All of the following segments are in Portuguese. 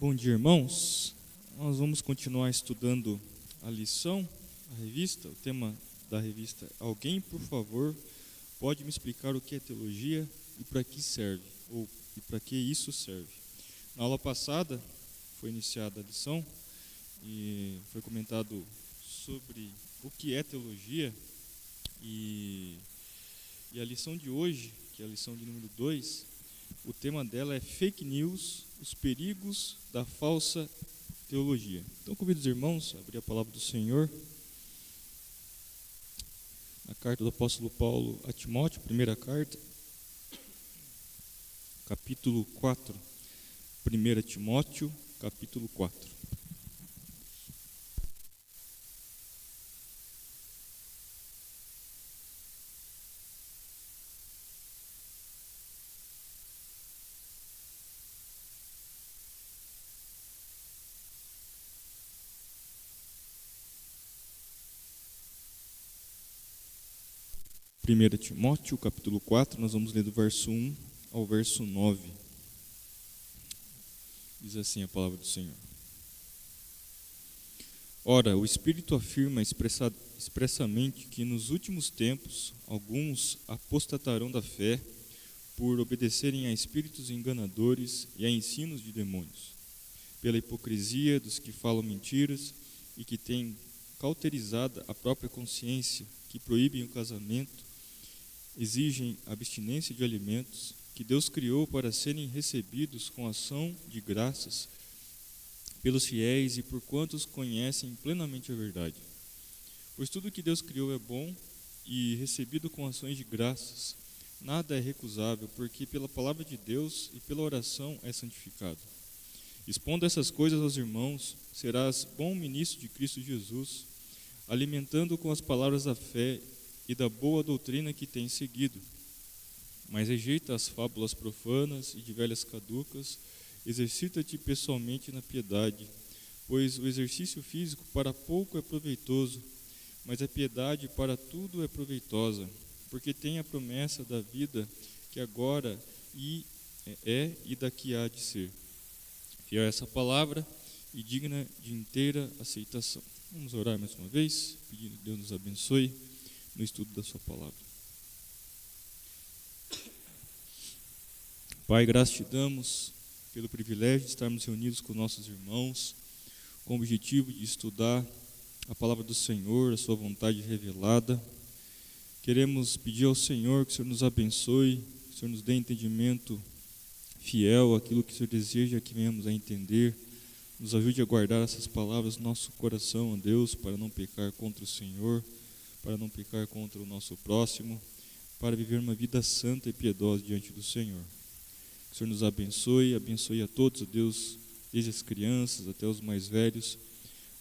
Bom dia, irmãos. Nós vamos continuar estudando a lição, a revista. O tema da revista é: Alguém, por favor, pode me explicar o que é teologia e para que serve, ou e para que isso serve? Na aula passada foi iniciada a lição e foi comentado sobre o que é teologia, e a lição de hoje, que é a lição de número 2, o tema dela é fake news, os perigos da falsa teologia. Então convido os irmãos a abrir a palavra do Senhor na carta do apóstolo Paulo a Timóteo, primeira carta, capítulo 4, 1 Timóteo, capítulo 4. Primeira Timóteo, capítulo 4, nós vamos ler do verso 1 ao verso 9. Diz assim a palavra do Senhor. Ora, o Espírito afirma expressamente que nos últimos tempos alguns apostatarão da fé por obedecerem a espíritos enganadores e a ensinos de demônios, pela hipocrisia dos que falam mentiras e que têm cauterizada a própria consciência, que proíbem o casamento, exigem abstinência de alimentos que Deus criou para serem recebidos com ação de graças pelos fiéis e por quantos conhecem plenamente a verdade. Pois tudo que Deus criou é bom e recebido com ações de graças. Nada é recusável, porque pela palavra de Deus e pela oração é santificado. Expondo essas coisas aos irmãos, serás bom ministro de Cristo Jesus, alimentando com as palavras da fé e da boa doutrina que tens seguido. Mas rejeita as fábulas profanas e de velhas caducas, exercita-te pessoalmente na piedade, pois o exercício físico para pouco é proveitoso, mas a piedade para tudo é proveitosa, porque tem a promessa da vida que agora é e daqui há de ser. Fiel é essa palavra e digna de inteira aceitação. Vamos orar mais uma vez, pedindo que Deus nos abençoe no estudo da sua palavra. Pai, graças te damos pelo privilégio de estarmos reunidos com nossos irmãos, com o objetivo de estudar a palavra do Senhor, a sua vontade revelada. Queremos pedir ao Senhor que o Senhor nos abençoe, que o Senhor nos dê entendimento fiel àquilo que o Senhor deseja que venhamos a entender. Nos ajude a guardar essas palavras no nosso coração, ó Deus, para não pecar contra o Senhor, para não pecar contra o nosso próximo, para viver uma vida santa e piedosa diante do Senhor. Que o Senhor nos abençoe a todos, ó Deus, desde as crianças até os mais velhos.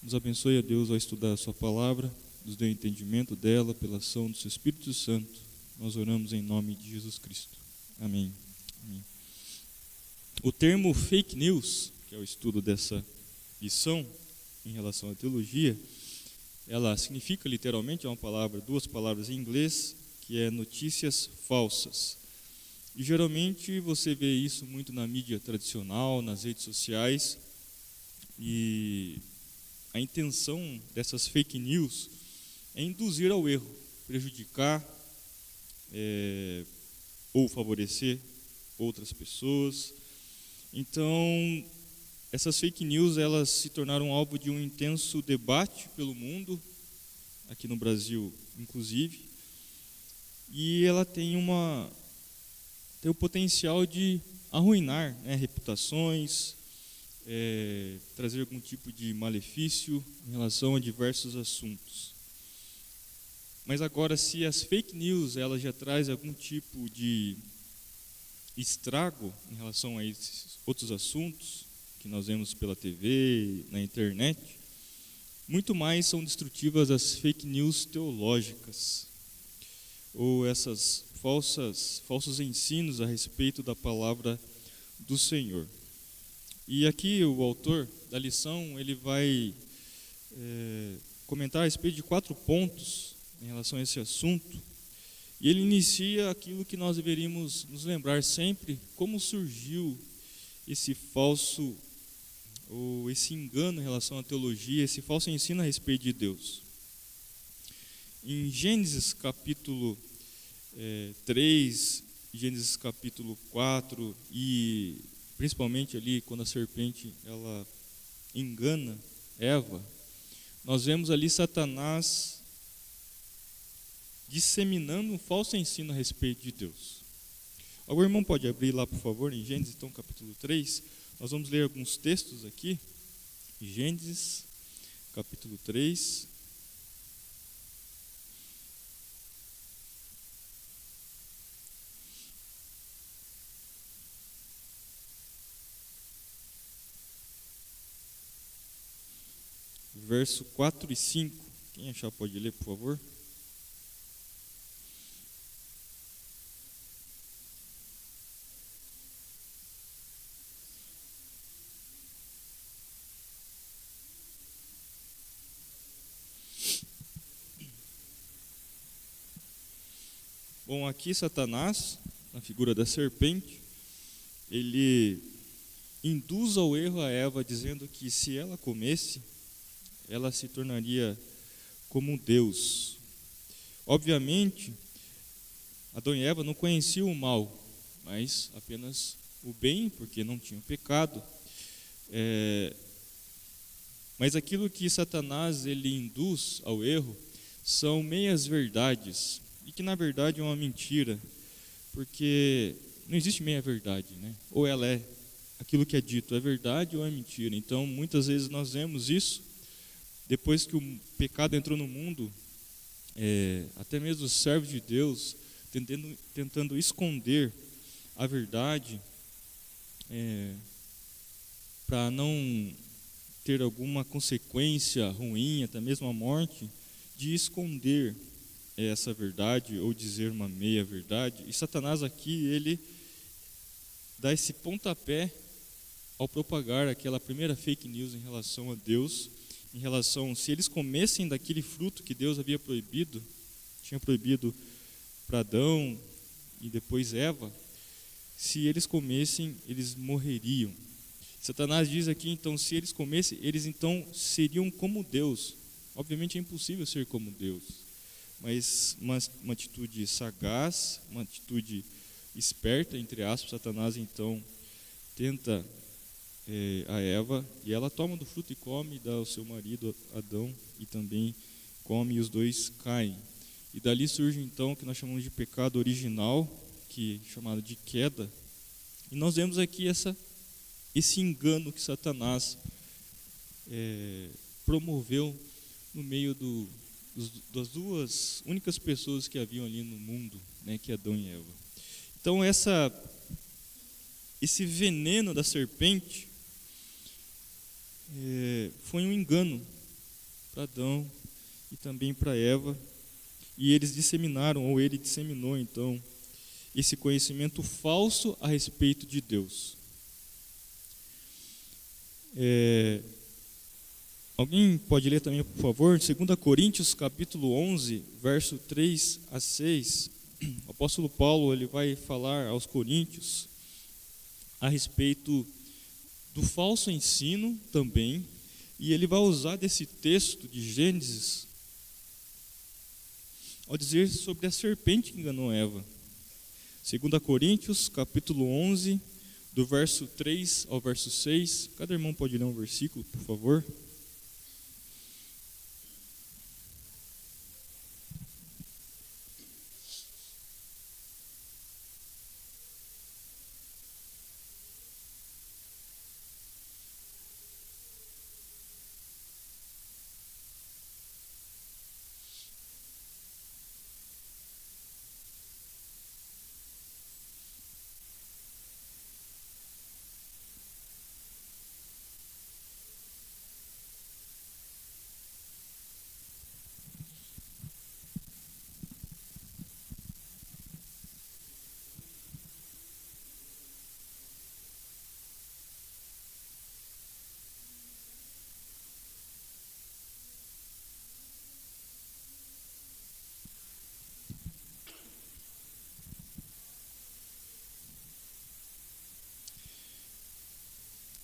Nos abençoe, ó Deus, ao estudar a sua palavra, nos dê o entendimento dela pela ação do seu Espírito Santo. Nós oramos em nome de Jesus Cristo. Amém. Amém. O termo fake news, que é o estudo dessa lição em relação à teologia, ela significa literalmente, duas palavras em inglês, que é notícias falsas. E geralmente você vê isso muito na mídia tradicional, nas redes sociais, e a intenção dessas fake news é induzir ao erro, prejudicar ou favorecer outras pessoas. Então, essas fake news, elas se tornaram alvo de um intenso debate pelo mundo, aqui no Brasil inclusive, e ela tem o potencial de arruinar, reputações, trazer algum tipo de malefício em relação a diversos assuntos. Mas agora, se as fake news elas já trazem algum tipo de estrago em relação a esses outros assuntos que nós vemos pela TV, na internet, muito mais são destrutivas as fake news teológicas, ou essas falsos ensinos a respeito da palavra do Senhor. E aqui o autor da lição, ele vai comentar a respeito de 4 pontos em relação a esse assunto, e ele inicia aquilo que nós deveríamos nos lembrar sempre: como surgiu esse falso ou esse engano em relação à teologia, esse falso ensino a respeito de Deus. Em Gênesis capítulo 3, Gênesis capítulo 4 e principalmente ali quando a serpente ela engana Eva, nós vemos ali Satanás disseminando um falso ensino a respeito de Deus. Algum irmão pode abrir lá, por favor, em Gênesis, então, capítulo 3. Nós vamos ler alguns textos aqui. Gênesis, capítulo 3. Verso 4 e 5. Quem achar pode ler, por favor. Bom, aqui Satanás, na figura da serpente, ele induz ao erro a Eva, dizendo que se ela comesse, ela se tornaria como Deus. Obviamente, Adão e Eva não conheciam o mal, mas apenas o bem, porque não tinham pecado. Mas aquilo que Satanás ele induz ao erro são meias verdades, e que na verdade é uma mentira, porque não existe meia verdade, né? Ou ela é aquilo que é dito, é verdade ou é mentira. Então muitas vezes nós vemos isso, depois que o pecado entrou no mundo, até mesmo os servos de Deus tentando esconder a verdade, para não ter alguma consequência ruim, até mesmo a morte, de esconder essa verdade ou dizer uma meia verdade. E Satanás aqui, ele dá esse pontapé ao propagar aquela primeira fake news em relação a Deus, em relação, se eles comessem daquele fruto que Deus havia proibido, tinha proibido para Adão e depois Eva, se eles comessem, eles morreriam. Satanás diz aqui, então, se eles comessem, eles então seriam como Deus. Obviamente é impossível ser como Deus, mas uma atitude sagaz, uma atitude esperta, entre aspas, Satanás então tenta a Eva, e ela toma do fruto e come, dá ao seu marido Adão, e também come, e os dois caem. E dali surge então o que nós chamamos de pecado original, que é chamado de queda. E nós vemos aqui esse engano que Satanás promoveu no meio das duas únicas pessoas que haviam ali no mundo, né, que é Adão e Eva. Então esse veneno da serpente foi um engano para Adão e também para Eva, e eles disseminaram, ou ele disseminou então, esse conhecimento falso a respeito de Deus. Alguém pode ler também, por favor, 2 Coríntios capítulo 11, verso 3 a 6. O apóstolo Paulo ele vai falar aos coríntios a respeito do falso ensino também, e ele vai usar desse texto de Gênesis ao dizer sobre a serpente que enganou Eva. 2 Coríntios capítulo 11, do verso 3 ao verso 6. Cada irmão pode ler um versículo, por favor.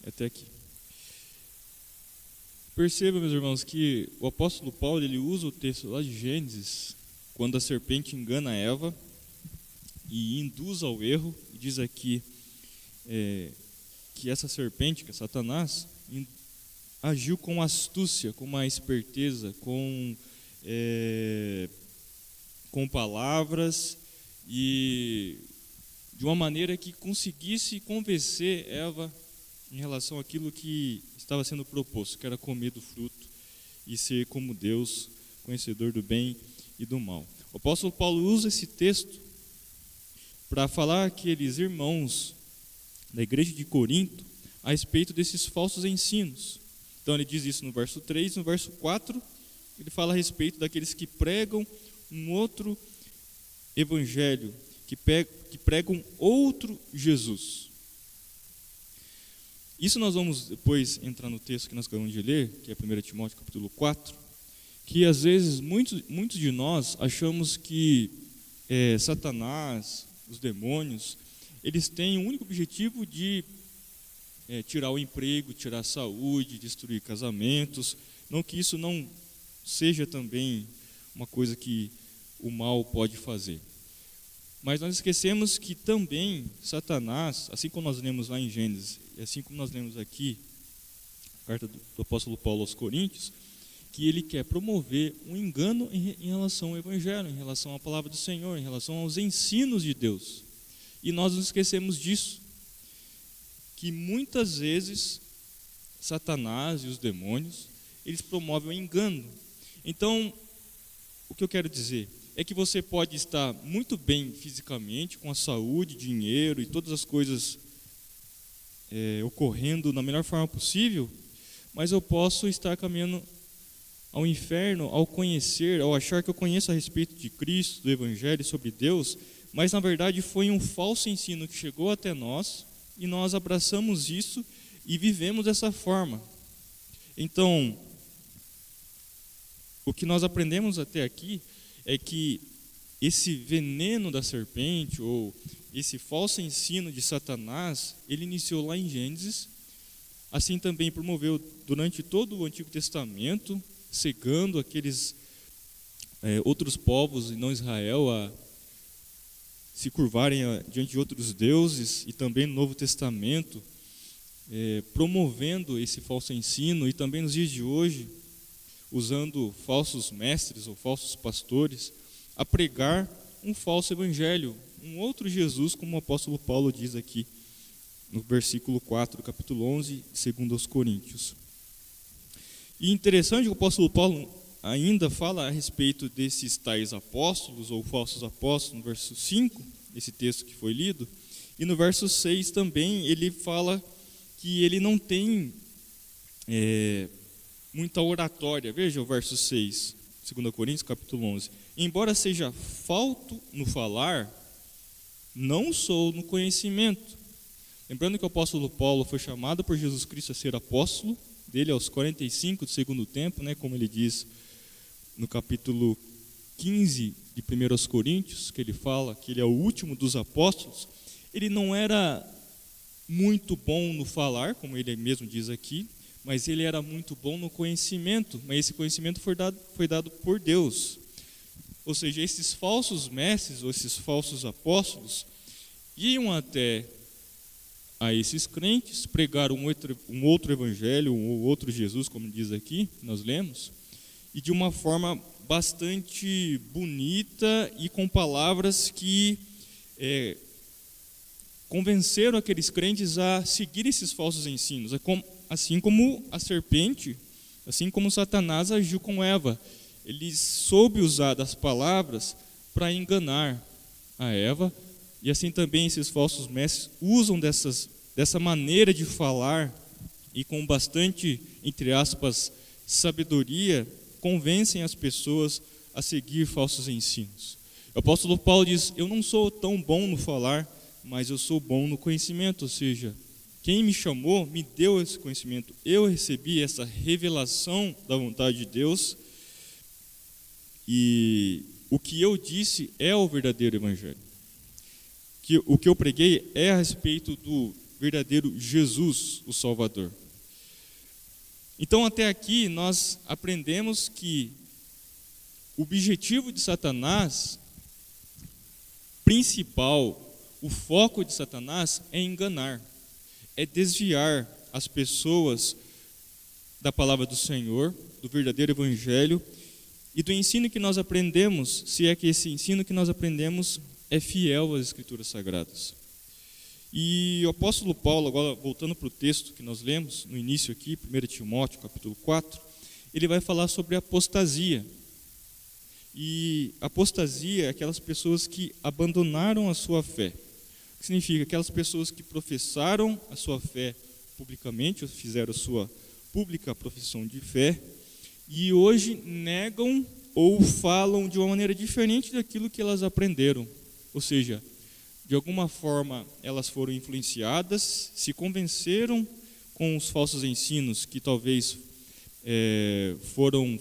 Até aqui. Perceba, meus irmãos, que o apóstolo Paulo ele usa o texto lá de Gênesis, quando a serpente engana Eva e induz ao erro, e diz aqui que essa serpente, que é Satanás, agiu com astúcia, com uma esperteza, com palavras e de uma maneira que conseguisse convencer Eva em relação àquilo que estava sendo proposto, que era comer do fruto e ser como Deus, conhecedor do bem e do mal. O apóstolo Paulo usa esse texto para falar àqueles irmãos da igreja de Corinto a respeito desses falsos ensinos. Então ele diz isso no verso 3, no verso 4 ele fala a respeito daqueles que pregam um outro evangelho, que pregam outro Jesus. Isso nós vamos depois entrar no texto que nós acabamos de ler, que é 1 Timóteo capítulo 4, que às vezes muitos de nós achamos que Satanás, os demônios, eles têm o único objetivo de tirar o emprego, tirar a saúde, destruir casamentos. Não que isso não seja também uma coisa que o mal pode fazer. Mas nós esquecemos que também Satanás, assim como nós lemos lá em Gênesis, e assim como nós lemos aqui, a carta do apóstolo Paulo aos Coríntios, que ele quer promover um engano em relação ao Evangelho, em relação à palavra do Senhor, em relação aos ensinos de Deus. E nós nos esquecemos disso, que muitas vezes Satanás e os demônios, eles promovem o engano. Então, o que eu quero dizer é que você pode estar muito bem fisicamente, com a saúde, dinheiro e todas as coisas ocorrendo da melhor forma possível, mas eu posso estar caminhando ao inferno ao achar que eu conheço a respeito de Cristo, do Evangelho, sobre Deus, mas na verdade foi um falso ensino que chegou até nós e nós abraçamos isso e vivemos dessa forma. Então, o que nós aprendemos até aqui é que esse veneno da serpente, ou esse falso ensino de Satanás, ele iniciou lá em Gênesis, assim também promoveu durante todo o Antigo Testamento, cegando aqueles outros povos e não Israel a se curvarem diante de outros deuses, e também no Novo Testamento, promovendo esse falso ensino, e também nos dias de hoje, usando falsos mestres ou falsos pastores, a pregar um falso evangelho, um outro Jesus, como o apóstolo Paulo diz aqui no versículo 4 do capítulo 11, segundo aos Coríntios. E interessante que o apóstolo Paulo ainda fala a respeito desses tais apóstolos ou falsos apóstolos, no verso 5, esse texto que foi lido, e no verso 6 também ele fala que ele não tem muita oratória. Veja o verso 6, 2 Coríntios capítulo 11. Embora seja falto no falar, não sou no conhecimento. Lembrando que o apóstolo Paulo foi chamado por Jesus Cristo a ser apóstolo, dele aos 45 do segundo tempo, como ele diz no capítulo 15 de 1 Coríntios, que ele fala que ele é o último dos apóstolos. Ele não era muito bom no falar, como ele mesmo diz aqui, mas ele era muito bom no conhecimento, mas esse conhecimento foi dado por Deus. Ou seja, esses falsos mestres, ou esses falsos apóstolos, iam até a esses crentes, pregar um outro evangelho, um outro Jesus, como diz aqui, nós lemos, e de uma forma bastante bonita e com palavras que convenceram aqueles crentes a seguir esses falsos ensinos, assim como a serpente, assim como Satanás agiu com Eva. Ele soube usar das palavras para enganar a Eva, e assim também esses falsos mestres usam dessa maneira de falar e com bastante, entre aspas, sabedoria, convencem as pessoas a seguir falsos ensinos. O apóstolo Paulo diz: eu não sou tão bom no falar, mas eu sou bom no conhecimento, ou seja, quem me chamou me deu esse conhecimento, eu recebi essa revelação da vontade de Deus, e o que eu disse é o verdadeiro evangelho. O que eu preguei é a respeito do verdadeiro Jesus, o Salvador. Então, até aqui, nós aprendemos que o objetivo de Satanás, principal, o foco de Satanás é enganar, é desviar as pessoas da palavra do Senhor, do verdadeiro evangelho e do ensino que nós aprendemos, se é que esse ensino que nós aprendemos é fiel às Escrituras Sagradas. E o apóstolo Paulo, agora voltando para o texto que nós lemos no início aqui, 1 Timóteo, capítulo 4, ele vai falar sobre a apostasia. E apostasia é aquelas pessoas que abandonaram a sua fé. O que significa? Aquelas pessoas que professaram a sua fé publicamente, ou fizeram a sua pública profissão de fé, e hoje negam ou falam de uma maneira diferente daquilo que elas aprenderam. Ou seja, de alguma forma elas foram influenciadas, se convenceram com os falsos ensinos que talvez foram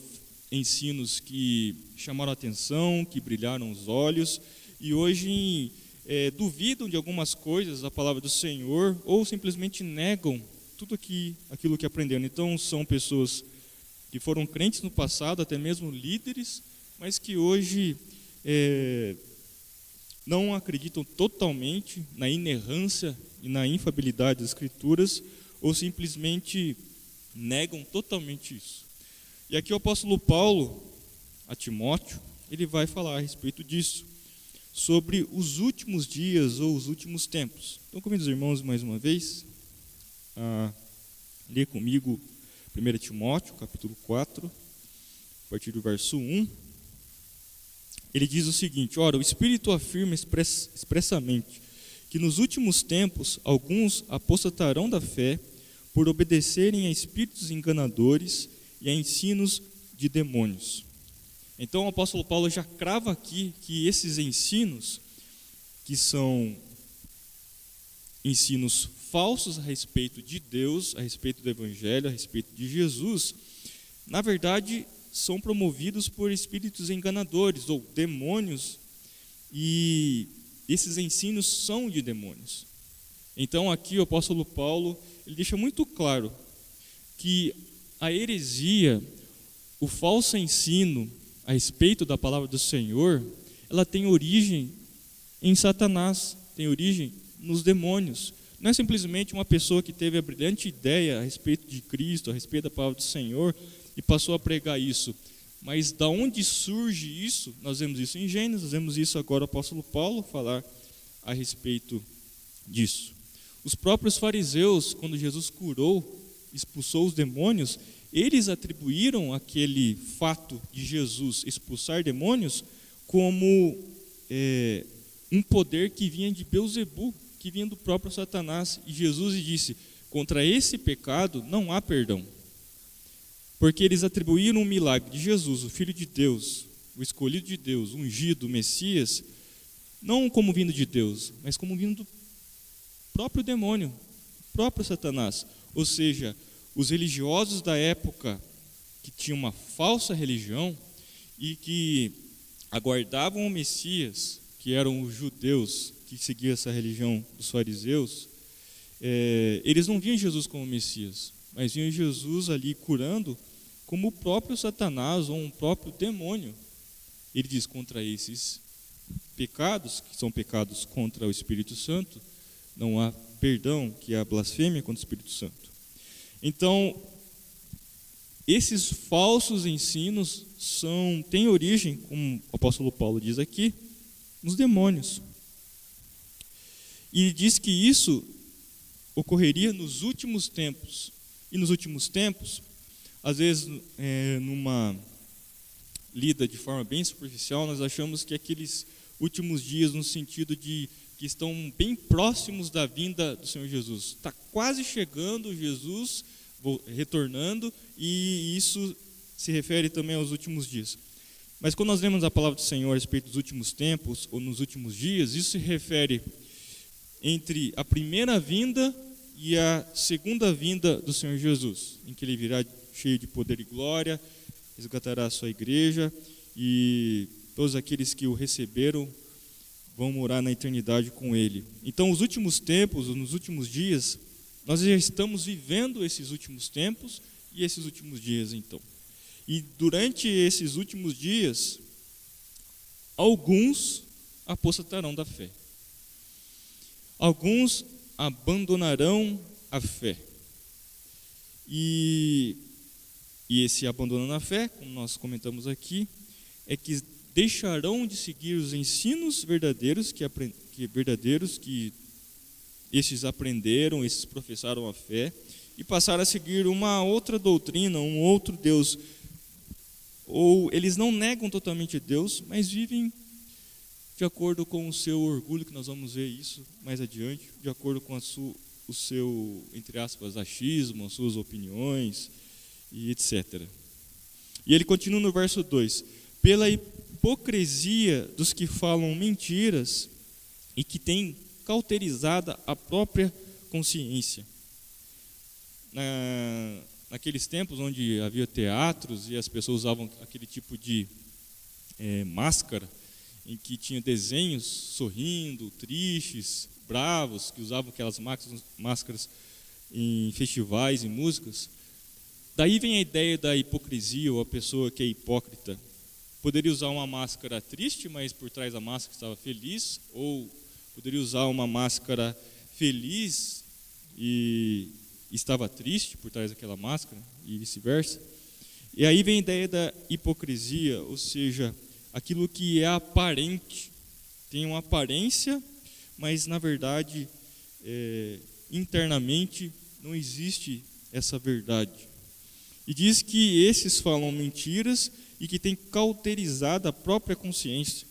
ensinos que chamaram a atenção, que brilharam os olhos, e hoje duvidam de algumas coisas da palavra do Senhor, ou simplesmente negam tudo aquilo que aprenderam. Então são pessoas que foram crentes no passado, até mesmo líderes, mas que hoje não acreditam totalmente na inerrância e na infabilidade das Escrituras, ou simplesmente negam totalmente isso. E aqui o apóstolo Paulo, a Timóteo, ele vai falar a respeito disso, sobre os últimos dias ou os últimos tempos. Então, convido os irmãos mais uma vez a ler comigo 1 Timóteo, capítulo 4, a partir do verso 1. Ele diz o seguinte: ora, o Espírito afirma expressamente que nos últimos tempos alguns apostatarão da fé por obedecerem a espíritos enganadores e a ensinos de demônios. Então o apóstolo Paulo já crava aqui que esses ensinos, que são ensinos falsos a respeito de Deus, a respeito do Evangelho, a respeito de Jesus, na verdade são promovidos por espíritos enganadores ou demônios, e esses ensinos são de demônios. Então aqui o apóstolo Paulo ele deixa muito claro que a heresia, o falso ensino a respeito da palavra do Senhor, ela tem origem em Satanás, tem origem nos demônios. Não é simplesmente uma pessoa que teve a brilhante ideia a respeito de Cristo, a respeito da palavra do Senhor, e passou a pregar isso. Mas da onde surge isso? Nós vemos isso em Gênesis, nós vemos isso agora o apóstolo Paulo falar a respeito disso. Os próprios fariseus, quando Jesus curou, expulsou os demônios, eles atribuíram aquele fato de Jesus expulsar demônios como um poder que vinha de Belzebu, que vinha do próprio Satanás. E Jesus disse: contra esse pecado não há perdão. Porque eles atribuíram o milagre de Jesus, o Filho de Deus, o escolhido de Deus, o ungido, o Messias, não como vindo de Deus, mas como vindo do próprio demônio, próprio Satanás. Ou seja, os religiosos da época, que tinham uma falsa religião e que aguardavam o Messias, que eram os judeus que seguiam essa religião dos fariseus, eles não viam Jesus como Messias, mas viam Jesus ali curando como o próprio Satanás ou um próprio demônio. Ele diz: contra esses pecados, que são pecados contra o Espírito Santo, não há perdão, que é a blasfêmia contra o Espírito Santo. Então, esses falsos ensinos têm origem, como o apóstolo Paulo diz aqui, nos demônios. E diz que isso ocorreria nos últimos tempos. E nos últimos tempos, às vezes, numa lida de forma bem superficial, nós achamos que aqueles últimos dias, no sentido de que estão bem próximos da vinda do Senhor Jesus. Está quase chegando Jesus, retornando, e isso se refere também aos últimos dias. Mas quando nós lemos a palavra do Senhor a respeito dos últimos tempos, ou nos últimos dias, isso se refere entre a primeira vinda e a segunda vinda do Senhor Jesus, em que Ele virá cheio de poder e glória, resgatará a sua igreja, e todos aqueles que o receberam vão morar na eternidade com Ele. Então, os últimos tempos, nos últimos dias, nós já estamos vivendo esses últimos tempos, e esses últimos dias, então? E durante esses últimos dias, alguns apostatarão da fé. Alguns abandonarão a fé. E esse abandono na fé, como nós comentamos aqui, é que deixarão de seguir os ensinos verdadeiros que estes aprenderam, estes professaram a fé, e passaram a seguir uma outra doutrina, um outro Deus. Ou eles não negam totalmente Deus, mas vivem de acordo com o seu orgulho, que nós vamos ver isso mais adiante, de acordo com o seu, entre aspas, achismo, as suas opiniões, e etc. E ele continua no verso 2: pela hipocrisia dos que falam mentiras e que têm cauterizada a própria consciência. Naqueles tempos onde havia teatros e as pessoas usavam aquele tipo de máscara, em que tinha desenhos sorrindo, tristes, bravos, que usavam aquelas máscaras em festivais e músicas. Daí vem a ideia da hipocrisia, ou a pessoa que é hipócrita. Poderia usar uma máscara triste, mas por trás da máscara estava feliz, ou poderia usar uma máscara feliz e estava triste por trás daquela máscara, e vice-versa. E aí vem a ideia da hipocrisia, ou seja, aquilo que é aparente, tem uma aparência, mas na verdade, internamente, não existe essa verdade. E diz que esses falam mentiras e que têm cauterizado a própria consciência.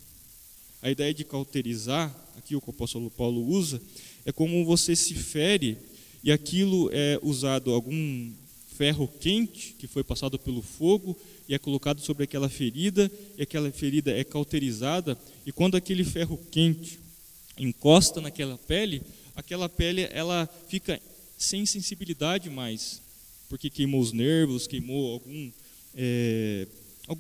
A ideia de cauterizar, aqui o que o apóstolo Paulo usa, é como você se fere e aquilo é usado algum ferro quente que foi passado pelo fogo e é colocado sobre aquela ferida, e aquela ferida é cauterizada, e quando aquele ferro quente encosta naquela pele ela fica sem sensibilidade mais, porque queimou os nervos, queimou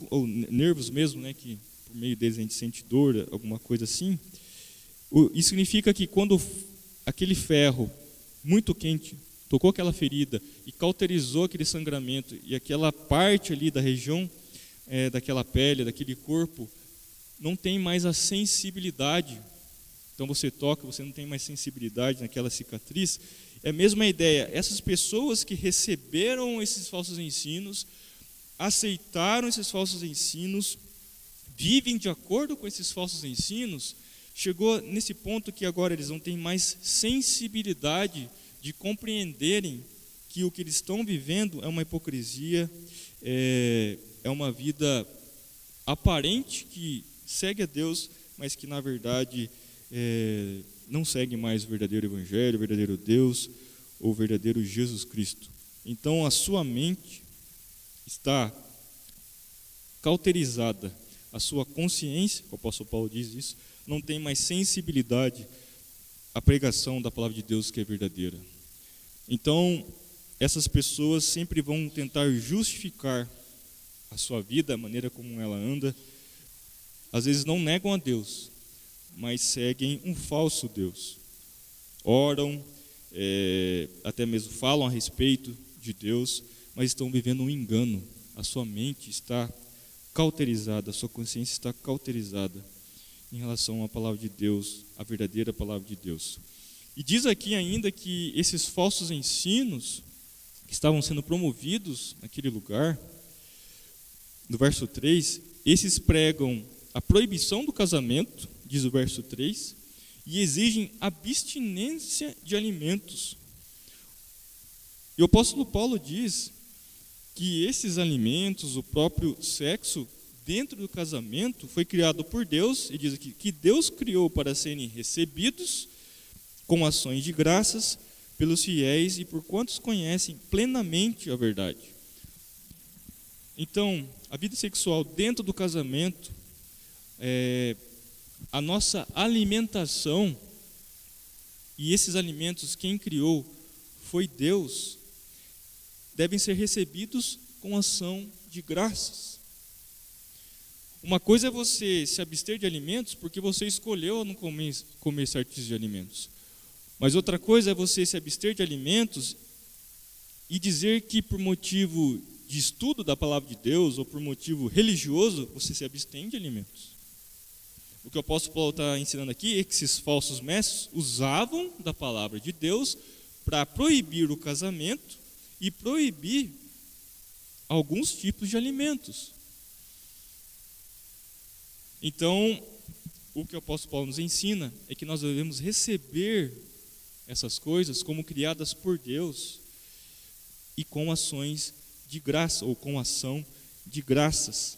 ou nervos mesmo, né, que por meio deles a gente sente dor, alguma coisa assim. Isso significa que quando aquele ferro muito quente tocou aquela ferida e cauterizou aquele sangramento, e aquela parte ali da região daquela pele, daquele corpo, não tem mais a sensibilidade. Então você toca, você não tem mais sensibilidade naquela cicatriz. É a mesma ideia. Essas pessoas que receberam esses falsos ensinos, aceitaram esses falsos ensinos, vivem de acordo com esses falsos ensinos, chegou nesse ponto que agora eles não têm mais sensibilidade de compreenderem que o que eles estão vivendo é uma hipocrisia, é uma vida aparente que segue a Deus, mas que na verdade não segue mais o verdadeiro Evangelho, o verdadeiro Deus, ou o verdadeiro Jesus Cristo. Então a sua mente está cauterizada, a sua consciência, o apóstolo Paulo diz isso, não tem mais sensibilidade à pregação da palavra de Deus que é verdadeira. Então, essas pessoas sempre vão tentar justificar a sua vida, a maneira como ela anda. Às vezes não negam a Deus, mas seguem um falso Deus. Oram, até mesmo falam a respeito de Deus, mas estão vivendo um engano. A sua mente está cauterizada, a sua consciência está cauterizada em relação à palavra de Deus, a verdadeira palavra de Deus. E diz aqui ainda que esses falsos ensinos que estavam sendo promovidos naquele lugar, no verso 3, esses pregam a proibição do casamento, diz o verso 3, e exigem abstinência de alimentos. E o apóstolo Paulo diz que esses alimentos, o próprio sexo, dentro do casamento, foi criado por Deus, e diz aqui que Deus criou para serem recebidos com ações de graças pelos fiéis e por quantos conhecem plenamente a verdade. Então, a vida sexual dentro do casamento, a nossa alimentação, e esses alimentos quem criou foi Deus, devem ser recebidos com ação de graças. Uma coisa é você se abster de alimentos porque você escolheu não comer certos de alimentos. Mas outra coisa é você se abster de alimentos e dizer que por motivo de estudo da palavra de Deus ou por motivo religioso você se abstém de alimentos. O que o apóstolo Paulo está ensinando aqui é que esses falsos mestres usavam da palavra de Deus para proibir o casamento e proibir alguns tipos de alimentos. Então, o que o apóstolo Paulo nos ensina é que nós devemos receber essas coisas como criadas por Deus e com ações de graça, ou com ação de graças.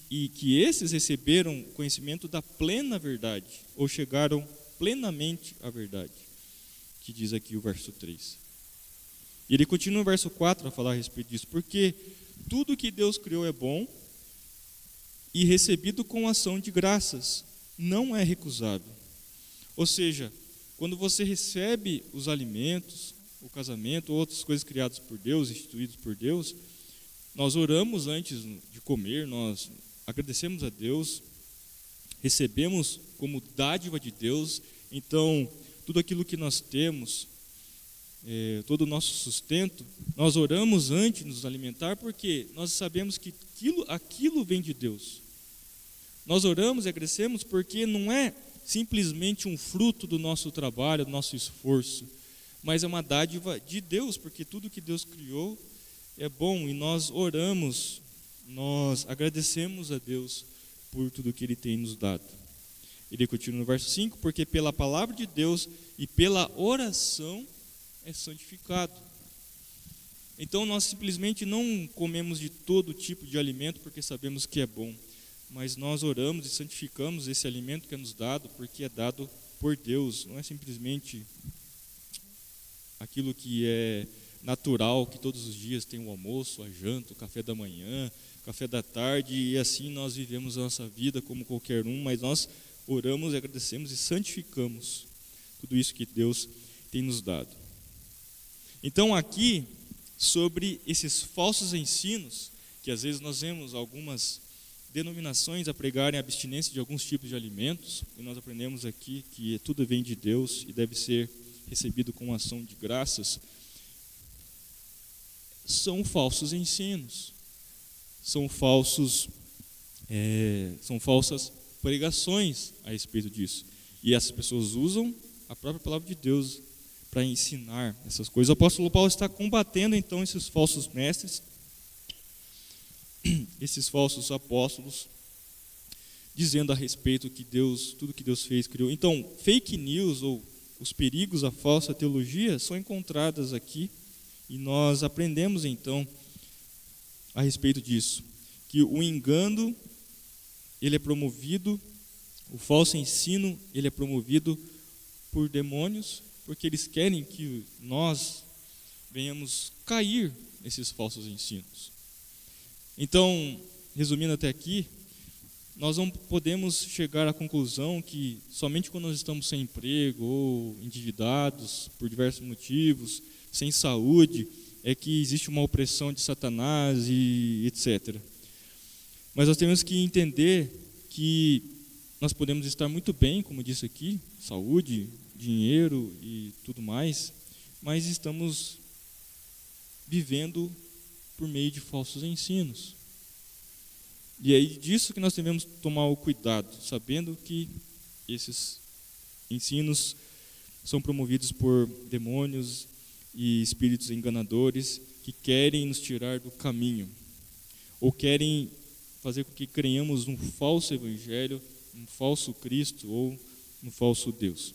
E que esses receberam conhecimento da plena verdade, ou chegaram plenamente à verdade, que diz aqui o verso 3. E ele continua no verso 4 a falar a respeito disso, porque tudo que Deus criou é bom e recebido com ação de graças, não é recusável. Ou seja, quando você recebe os alimentos, o casamento, outras coisas criadas por Deus, instituídas por Deus, nós oramos antes de comer, nós agradecemos a Deus, recebemos como dádiva de Deus. Então, tudo aquilo que nós temos, todo o nosso sustento, nós oramos antes de nos alimentar, porque nós sabemos que aquilo vem de Deus. Nós oramos e agradecemos porque não é simplesmente um fruto do nosso trabalho, do nosso esforço, mas é uma dádiva de Deus, porque tudo que Deus criou é bom, e nós oramos, nós agradecemos a Deus por tudo que Ele tem nos dado. Ele continua no verso 5, porque pela palavra de Deus e pela oração é santificado. Então nós simplesmente não comemos de todo tipo de alimento porque sabemos que é bom, mas nós oramos e santificamos esse alimento que é nos dado porque é dado por Deus, não é simplesmente aquilo que é natural, que todos os dias tem o almoço, a janta, o café da manhã, o café da tarde, e assim nós vivemos a nossa vida como qualquer um, mas nós oramos, agradecemos e santificamos tudo isso que Deus tem nos dado. Então aqui, sobre esses falsos ensinos, que às vezes nós vemos algumas denominações a pregarem a abstinência de alguns tipos de alimentos, e nós aprendemos aqui que tudo vem de Deus e deve ser recebido com ação de graças, são falsos ensinos, são falsas pregações a respeito disso. E essas pessoas usam a própria palavra de Deus para ensinar essas coisas. O apóstolo Paulo está combatendo então esses falsos mestres, esses falsos apóstolos, dizendo a respeito que Deus, tudo que Deus fez, criou. Então, fake news ou os perigos da falsa teologia são encontradas aqui, e nós aprendemos então a respeito disso, que o engano ele é promovido, o falso ensino ele é promovido por demônios, porque eles querem que nós venhamos cair nesses falsos ensinos. Então, resumindo até aqui, nós não podemos chegar à conclusão que somente quando nós estamos sem emprego ou endividados por diversos motivos, sem saúde, é que existe uma opressão de Satanás e etc. Mas nós temos que entender que nós podemos estar muito bem, como disse aqui, saúde, dinheiro e tudo mais, mas estamos vivendo por meio de falsos ensinos. E é disso que nós devemos tomar o cuidado, sabendo que esses ensinos são promovidos por demônios e espíritos enganadores que querem nos tirar do caminho, ou querem fazer com que creiamos num falso evangelho, num falso Cristo ou num falso Deus.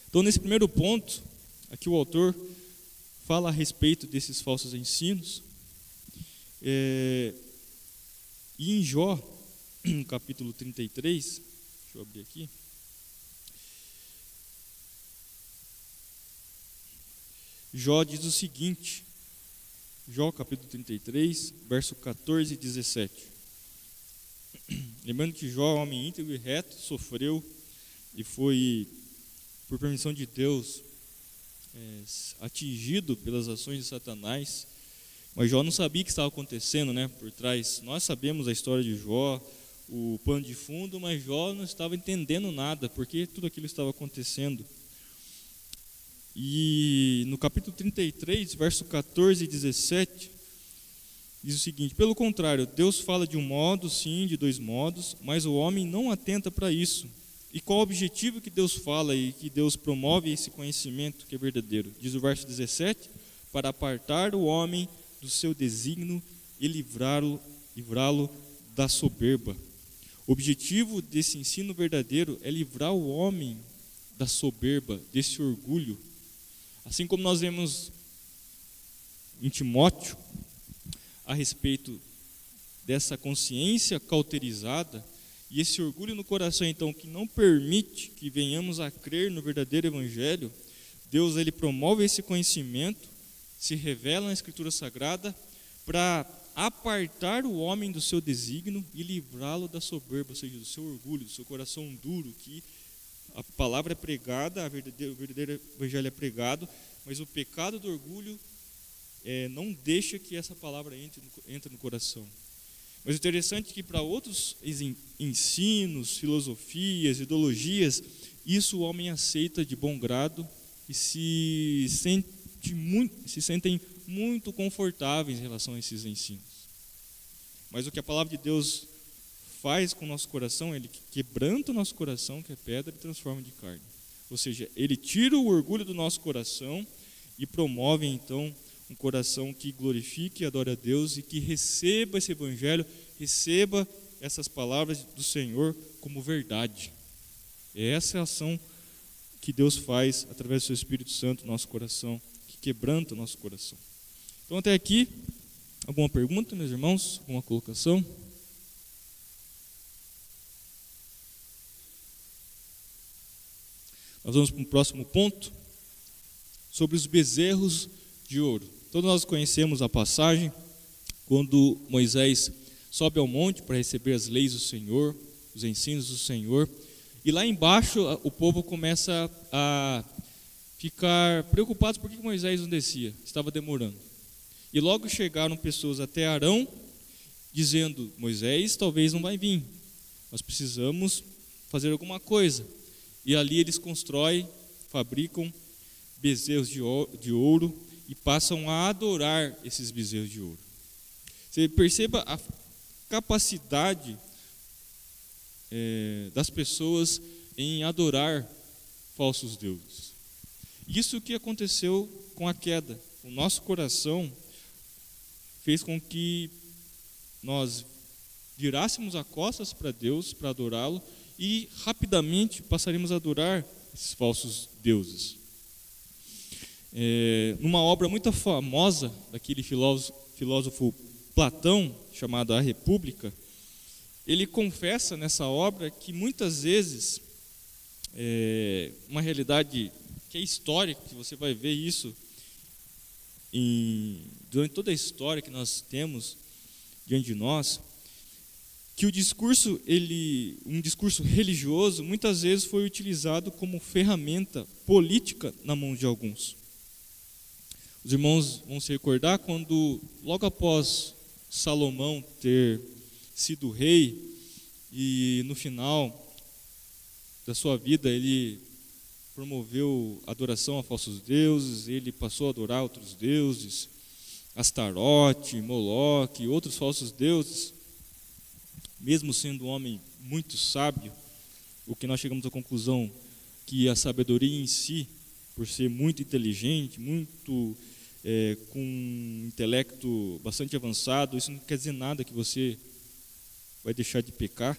Então, nesse primeiro ponto, aqui o autor fala a respeito desses falsos ensinos. E em Jó, no capítulo 33, deixa eu abrir aqui. Jó diz o seguinte, Jó capítulo 33, verso 14 e 17. Lembrando que Jó, homem íntegro e reto, sofreu e foi, por permissão de Deus, atingido pelas ações de Satanás, mas Jó não sabia o que estava acontecendo, né, por trás. Nós sabemos a história de Jó, o pano de fundo, mas Jó não estava entendendo nada, porque tudo aquilo estava acontecendo. E no capítulo 33, verso 14 e 17, diz o seguinte: pelo contrário, Deus fala de um modo, sim, de dois modos, mas o homem não atenta para isso. E qual o objetivo que Deus fala e que Deus promove esse conhecimento que é verdadeiro? Diz o verso 17: para apartar o homem do seu desígnio e livrá-lo da soberba. O objetivo desse ensino verdadeiro é livrar o homem da soberba, desse orgulho. Assim como nós vemos em Timóteo, a respeito dessa consciência cauterizada e esse orgulho no coração, então, que não permite que venhamos a crer no verdadeiro evangelho, Deus ele promove esse conhecimento, se revela na Escritura Sagrada para apartar o homem do seu desígnio e livrá-lo da soberba, ou seja, do seu orgulho, do seu coração duro, que a palavra é pregada, o verdadeiro evangelho é pregado, mas o pecado do orgulho não deixa que essa palavra entre no coração. Mas o interessante é que para outros ensinos, filosofias, ideologias, isso o homem aceita de bom grado e se sentem muito confortáveis em relação a esses ensinos. Mas o que a palavra de Deus faz com o nosso coração, ele quebranta o nosso coração, que é pedra, e transforma de carne. Ou seja, ele tira o orgulho do nosso coração e promove então um coração que glorifique e adore a Deus e que receba esse evangelho, receba essas palavras do Senhor como verdade. Essa é a ação que Deus faz através do seu Espírito Santo no nosso coração, que quebranta o nosso coração. Então até aqui, alguma pergunta, meus irmãos? Alguma colocação? Nós vamos para o próximo ponto, sobre os bezerros de ouro. Todos nós conhecemos a passagem, quando Moisés sobe ao monte para receber as leis do Senhor, os ensinos do Senhor, e lá embaixo o povo começa a ficar preocupado por que Moisés não descia, estava demorando. E logo chegaram pessoas até Arão, dizendo: Moisés talvez não vai vir, nós precisamos fazer alguma coisa. E ali eles fabricam bezerros de ouro e passam a adorar esses bezerros de ouro. Você perceba a capacidade das pessoas em adorar falsos deuses. Isso que aconteceu com a queda. O nosso coração fez com que nós virássemos as costas para Deus, para adorá-lo, e rapidamente passaríamos a adorar esses falsos deuses. Numa obra muito famosa daquele filósofo Platão, chamada A República, ele confessa nessa obra que muitas vezes, uma realidade que é histórica, que você vai ver isso durante toda a história que nós temos diante de nós, que um discurso religioso muitas vezes foi utilizado como ferramenta política na mão de alguns. Os irmãos vão se recordar quando, logo após Salomão ter sido rei, e no final da sua vida ele promoveu adoração a falsos deuses, ele passou a adorar outros deuses, Astarote, Moloque e outros falsos deuses. Mesmo sendo um homem muito sábio, o que nós chegamos à conclusão que a sabedoria em si, por ser muito inteligente, muito com um intelecto bastante avançado, isso não quer dizer nada que você vai deixar de pecar.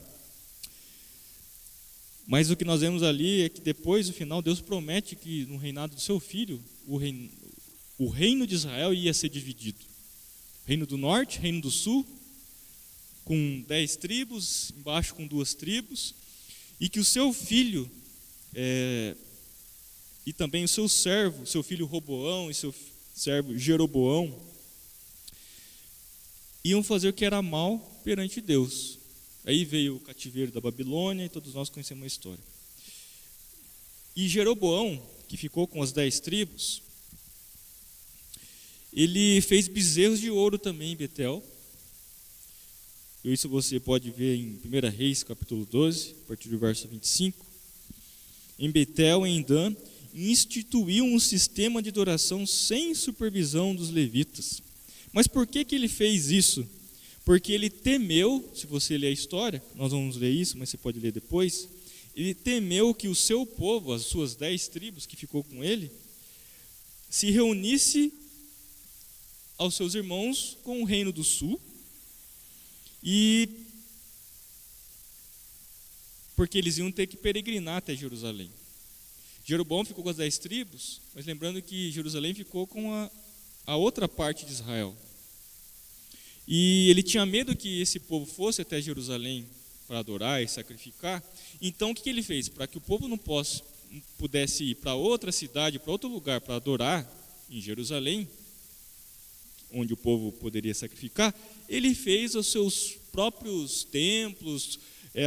Mas o que nós vemos ali é que depois, no final, Deus promete que no reinado do seu filho, o reino de Israel ia ser dividido. Reino do norte, reino do sul, com 10 tribos, embaixo com 2 tribos, e que o seu filho, e também o seu servo, seu filho Roboão e seu servo Jeroboão, iam fazer o que era mal perante Deus. Aí veio o cativeiro da Babilônia e todos nós conhecemos a história. E Jeroboão, que ficou com as 10 tribos, ele fez bezerros de ouro também em Betel. Isso você pode ver em 1 Reis, capítulo 12, a partir do verso 25. Em Betel, em Dan, e instituiu um sistema de adoração sem supervisão dos levitas. Mas por que ele fez isso? Porque ele temeu, se você ler a história, nós vamos ler isso, mas você pode ler depois, ele temeu que o seu povo, as suas 10 tribos que ficou com ele, se reunisse aos seus irmãos com o reino do sul, e porque eles iam ter que peregrinar até Jerusalém. Jeroboão ficou com as 10 tribos, mas lembrando que Jerusalém ficou com a outra parte de Israel. E ele tinha medo que esse povo fosse até Jerusalém para adorar e sacrificar. Então o que ele fez? Para que o povo não pudesse ir para outra cidade, para outro lugar para adorar em Jerusalém, onde o povo poderia sacrificar, ele fez os seus próprios templos,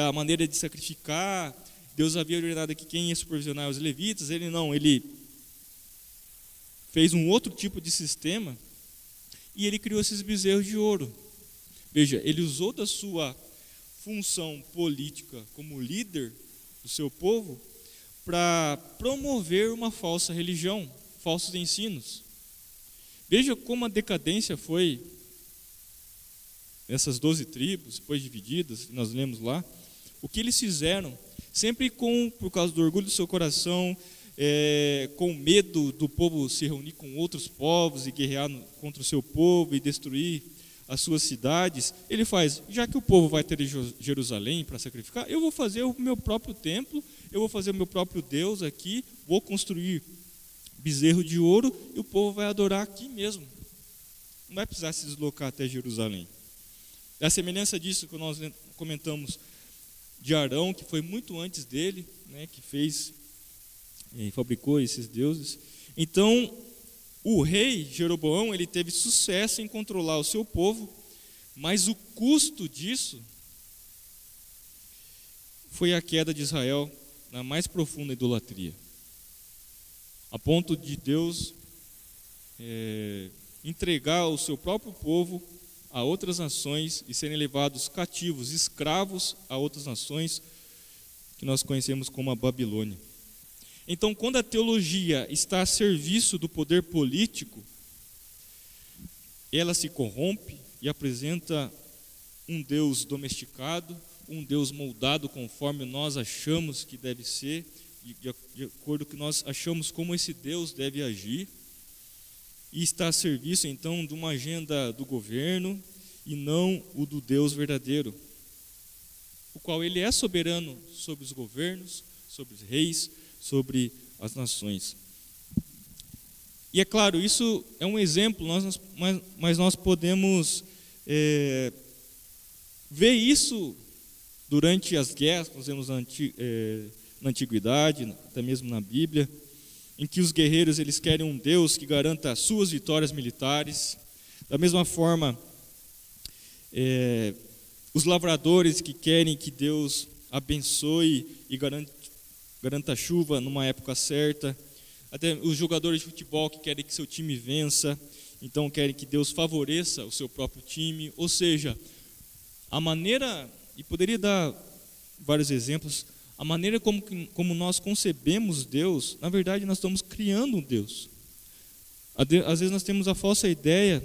a maneira de sacrificar. Deus havia ordenado que quem ia supervisionar os levitas, ele fez um outro tipo de sistema e ele criou esses bezerros de ouro. Veja, ele usou da sua função política como líder do seu povo para promover uma falsa religião, falsos ensinos. Veja como a decadência foi nessas 12 tribos, depois divididas, nós lemos lá, o que eles fizeram, sempre por causa do orgulho do seu coração, com medo do povo se reunir com outros povos e guerrear contra o seu povo e destruir as suas cidades. Ele faz, já que o povo vai ter Jerusalém para sacrificar, eu vou fazer o meu próprio templo, eu vou fazer o meu próprio Deus aqui, vou construir bezerro de ouro e o povo vai adorar aqui mesmo. Não vai precisar se deslocar até Jerusalém. É a semelhança disso que nós comentamos de Arão, que foi muito antes dele, né, que fez e fabricou esses deuses. Então, o rei Jeroboão, ele teve sucesso em controlar o seu povo, mas o custo disso foi a queda de Israel na mais profunda idolatria, a ponto de Deus entregar o seu próprio povo a outras nações e serem levados cativos, escravos a outras nações que nós conhecemos como a Babilônia. Então, quando a teologia está a serviço do poder político, ela se corrompe e apresenta um Deus domesticado, um Deus moldado conforme nós achamos que deve ser, de acordo com que nós achamos como esse Deus deve agir, e está a serviço então de uma agenda do governo e não o do Deus verdadeiro, o qual ele é soberano sobre os governos, sobre os reis, sobre as nações. E é claro, isso é um exemplo, mas nós podemos ver isso durante as guerras que nós vemos na Antiguidade, até mesmo na Bíblia, em que os guerreiros eles querem um Deus que garanta as suas vitórias militares. Da mesma forma, os lavradores que querem que Deus abençoe e garanta chuva numa época certa. Até os jogadores de futebol que querem que seu time vença, então querem que Deus favoreça o seu próprio time. Ou seja, a maneira, e poderia dar vários exemplos, a maneira como nós concebemos Deus, na verdade nós estamos criando um Deus. Às vezes nós temos a falsa ideia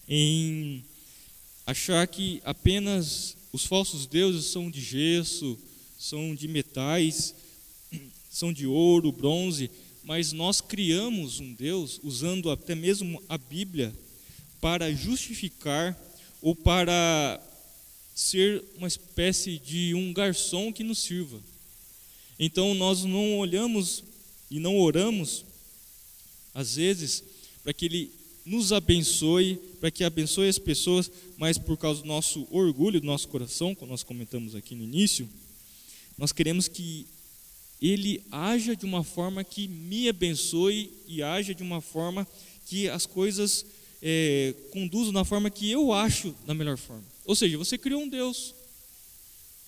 em achar que apenas os falsos deuses são de gesso, são de metais, são de ouro, bronze, mas nós criamos um Deus usando até mesmo a Bíblia para justificar ou para ser uma espécie de um garçom que nos sirva. Então nós não olhamos e não oramos, às vezes, para que Ele nos abençoe, para que abençoe as pessoas, mas por causa do nosso orgulho, do nosso coração, como nós comentamos aqui no início, nós queremos que Ele haja de uma forma que me abençoe e haja de uma forma que as coisas conduzam da forma que eu acho da melhor forma. Ou seja, você criou um Deus,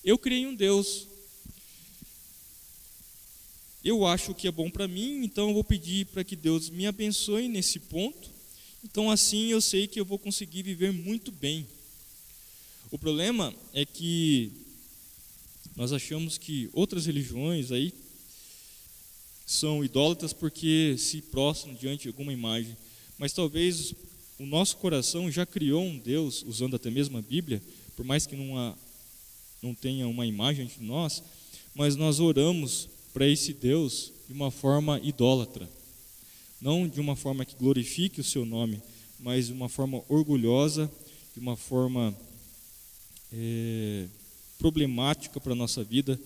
eu criei um Deus, eu acho que é bom para mim, então eu vou pedir para que Deus me abençoe nesse ponto, então assim eu sei que eu vou conseguir viver muito bem. O problema é que nós achamos que outras religiões aí são idólatras porque se prostram diante de alguma imagem. Mas talvez o nosso coração já criou um Deus, usando até mesmo a Bíblia, por mais que não tenha uma imagem de nós, mas nós oramos para esse Deus de uma forma idólatra. Não de uma forma que glorifique o seu nome, mas de uma forma orgulhosa, de uma forma problemática para a nossa vida,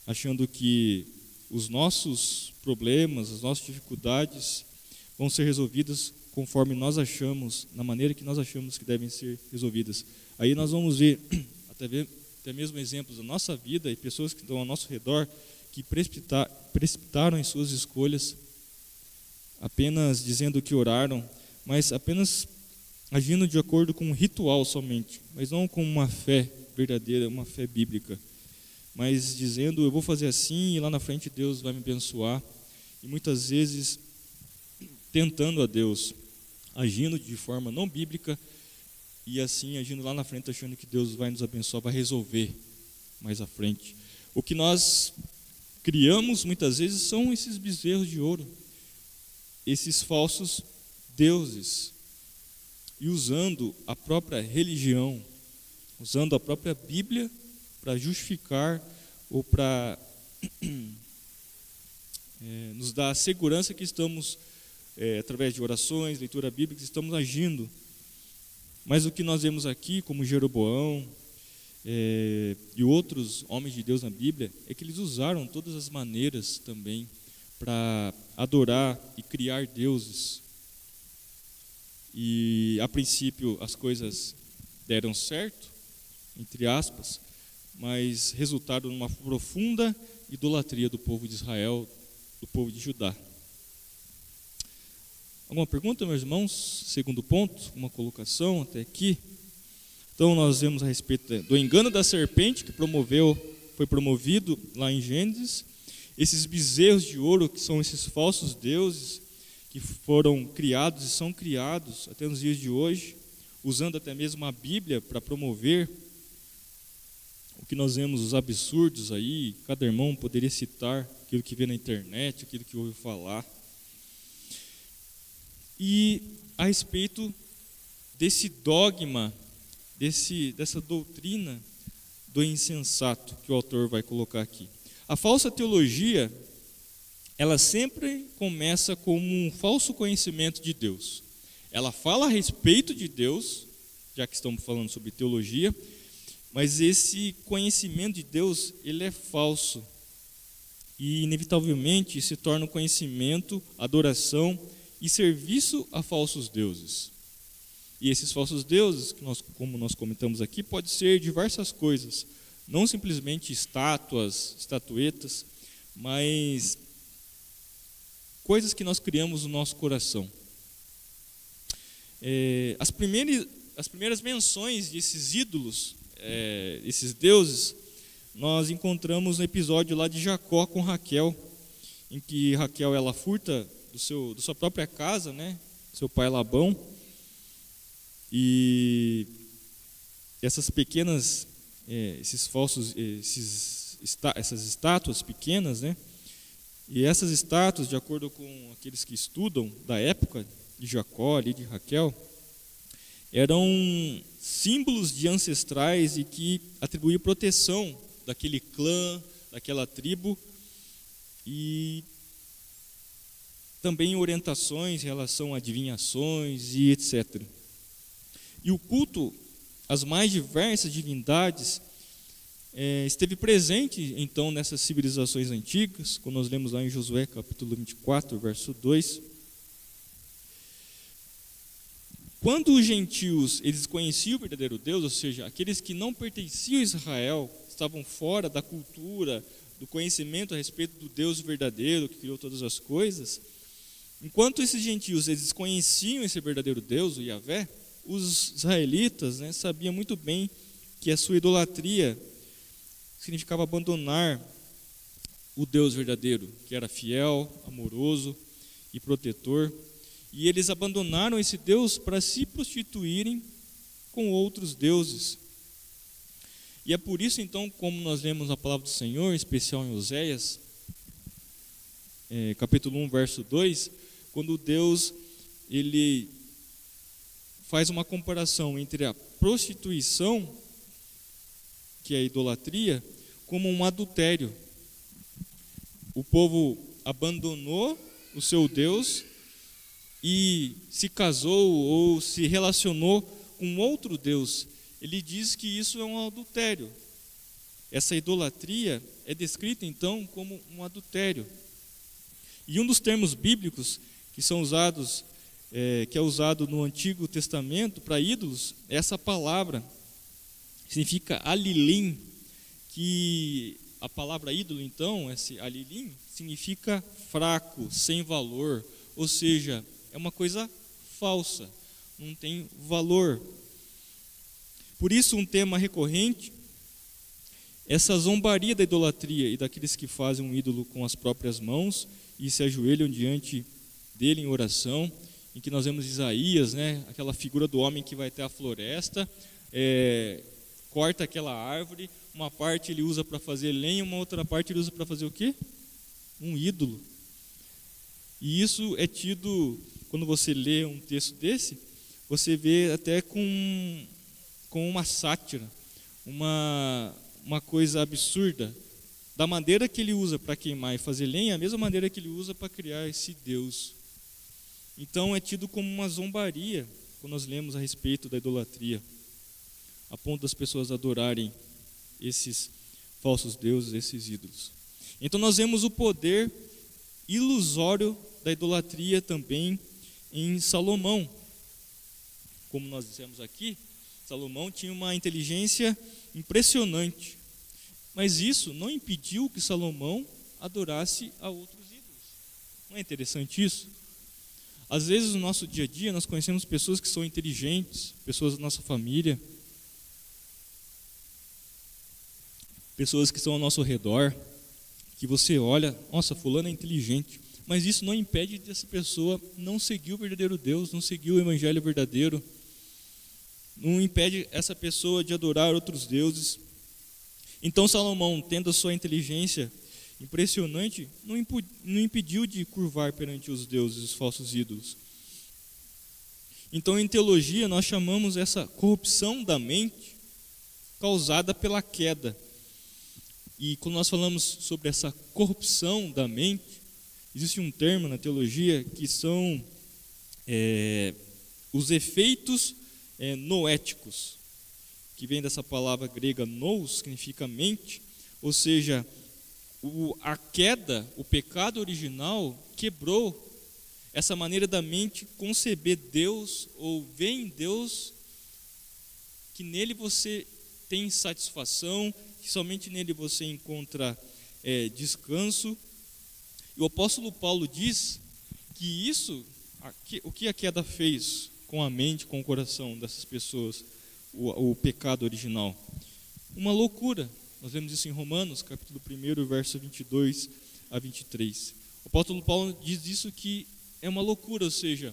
achando que os nossos problemas, as nossas dificuldades vão ser resolvidas conforme nós achamos, na maneira que nós achamos que devem ser resolvidas. Aí nós vamos ver até mesmo exemplos da nossa vida e pessoas que estão ao nosso redor que precipitaram em suas escolhas, apenas dizendo que oraram, mas apenas agindo de acordo com um ritual somente, mas não com uma fé verdadeira, uma fé bíblica, mas dizendo, eu vou fazer assim e lá na frente Deus vai me abençoar, e muitas vezes tentando a Deus, agindo de forma não bíblica, e assim agindo lá na frente, achando que Deus vai nos abençoar, vai resolver mais à frente. O que nós criamos muitas vezes são esses bezerros de ouro, esses falsos deuses, e usando a própria religião, usando a própria Bíblia para justificar ou para nos dar a segurança que estamos, através de orações, leitura bíblica, estamos agindo. Mas o que nós vemos aqui, como Jeroboão e outros homens de Deus na Bíblia, é que eles usaram todas as maneiras também para adorar e criar deuses. E a princípio as coisas deram certo, entre aspas, mas resultaram numa profunda idolatria do povo de Israel, do povo de Judá. Alguma pergunta, meus irmãos? Segundo ponto, uma colocação até aqui. Então nós vemos a respeito do engano da serpente que foi promovido lá em Gênesis, esses bezerros de ouro que são esses falsos deuses que foram criados e são criados até nos dias de hoje, usando até mesmo a Bíblia para promover o que nós vemos, os absurdos aí. Cada irmão poderia citar aquilo que vê na internet, aquilo que ouve falar. E a respeito desse dogma, dessa doutrina do insensato que o autor vai colocar aqui. A falsa teologia, ela sempre começa como um falso conhecimento de Deus. Ela fala a respeito de Deus, já que estamos falando sobre teologia, mas esse conhecimento de Deus, ele é falso. E inevitavelmente se torna um conhecimento, adoração e serviço a falsos deuses. E esses falsos deuses, como nós comentamos aqui, pode ser diversas coisas, não simplesmente estátuas, estatuetas, mas coisas que nós criamos no nosso coração. As primeiras menções desses ídolos, esses deuses, nós encontramos no episódio lá de Jacó com Raquel, em que Raquel ela furta da sua própria casa, né, seu pai Labão, e essas pequenas, essas estátuas pequenas, né, e essas estátuas, de acordo com aqueles que estudam da época de Jacó e de Raquel, eram símbolos de ancestrais e que atribuíam proteção daquele clã, daquela tribo, e também orientações em relação a adivinhações e etc. E o culto às mais diversas divindades esteve presente, então, nessas civilizações antigas, como nós lemos lá em Josué, capítulo 24, verso 2. Quando os gentios eles conheciam o verdadeiro Deus, ou seja, aqueles que não pertenciam a Israel, estavam fora da cultura, do conhecimento a respeito do Deus verdadeiro, que criou todas as coisas, enquanto esses gentios eles conheciam esse verdadeiro Deus, o Yahvé, os israelitas, né, sabiam muito bem que a sua idolatria significava abandonar o Deus verdadeiro, que era fiel, amoroso e protetor, e eles abandonaram esse Deus para se prostituírem com outros deuses. E é por isso, então, como nós lemos a palavra do Senhor, em especial em Oséias, capítulo 1, verso 2, quando Deus ele faz uma comparação entre a prostituição, que é a idolatria, como um adultério. O povo abandonou o seu Deus e se casou ou se relacionou com outro Deus. Ele diz que isso é um adultério. Essa idolatria é descrita então como um adultério. E um dos termos bíblicos que são usados, que é usado no Antigo Testamento para ídolos, é essa palavra, significa alilim, que a palavra ídolo então, esse alilim, significa fraco, sem valor, ou seja, é uma coisa falsa, não tem valor. Por isso, um tema recorrente, essa zombaria da idolatria e daqueles que fazem um ídolo com as próprias mãos e se ajoelham diante dele em oração, em que nós vemos Isaías, né, aquela figura do homem que vai até a floresta, corta aquela árvore, uma parte ele usa para fazer lenha, uma outra parte ele usa para fazer o quê? Um ídolo. E isso é tido, quando você lê um texto desse, você vê até com uma sátira, uma coisa absurda, da maneira que ele usa para queimar e fazer lenha, a mesma maneira que ele usa para criar esse Deus. Então é tido como uma zombaria, quando nós lemos a respeito da idolatria, a ponto das pessoas adorarem esses falsos deuses, esses ídolos. Então nós vemos o poder ilusório da idolatria também em Salomão. Como nós dissemos aqui, Salomão tinha uma inteligência impressionante, mas isso não impediu que Salomão adorasse a outros ídolos. Não é interessante isso? Às vezes no nosso dia a dia nós conhecemos pessoas que são inteligentes, pessoas da nossa família, pessoas que estão ao nosso redor, que você olha, nossa, fulano é inteligente, mas isso não impede dessa pessoa não seguir o verdadeiro Deus, não seguir o evangelho verdadeiro, não impede essa pessoa de adorar outros deuses. Então Salomão, tendo a sua inteligência impressionante, não impediu de curvar perante os deuses, os falsos ídolos. Então em teologia nós chamamos essa corrupção da mente causada pela queda. E quando nós falamos sobre essa corrupção da mente, existe um termo na teologia que são os efeitos noéticos, que vem dessa palavra grega nous, que significa mente, ou seja, a queda, o pecado original quebrou essa maneira da mente conceber Deus ou ver em Deus que nele você tem satisfação, que somente nele você encontra descanso. E o apóstolo Paulo diz que o que a queda fez com a mente, com o coração dessas pessoas, o pecado original? Uma loucura. Nós vemos isso em Romanos, capítulo 1, verso 22 a 23. O apóstolo Paulo diz isso que é uma loucura, ou seja,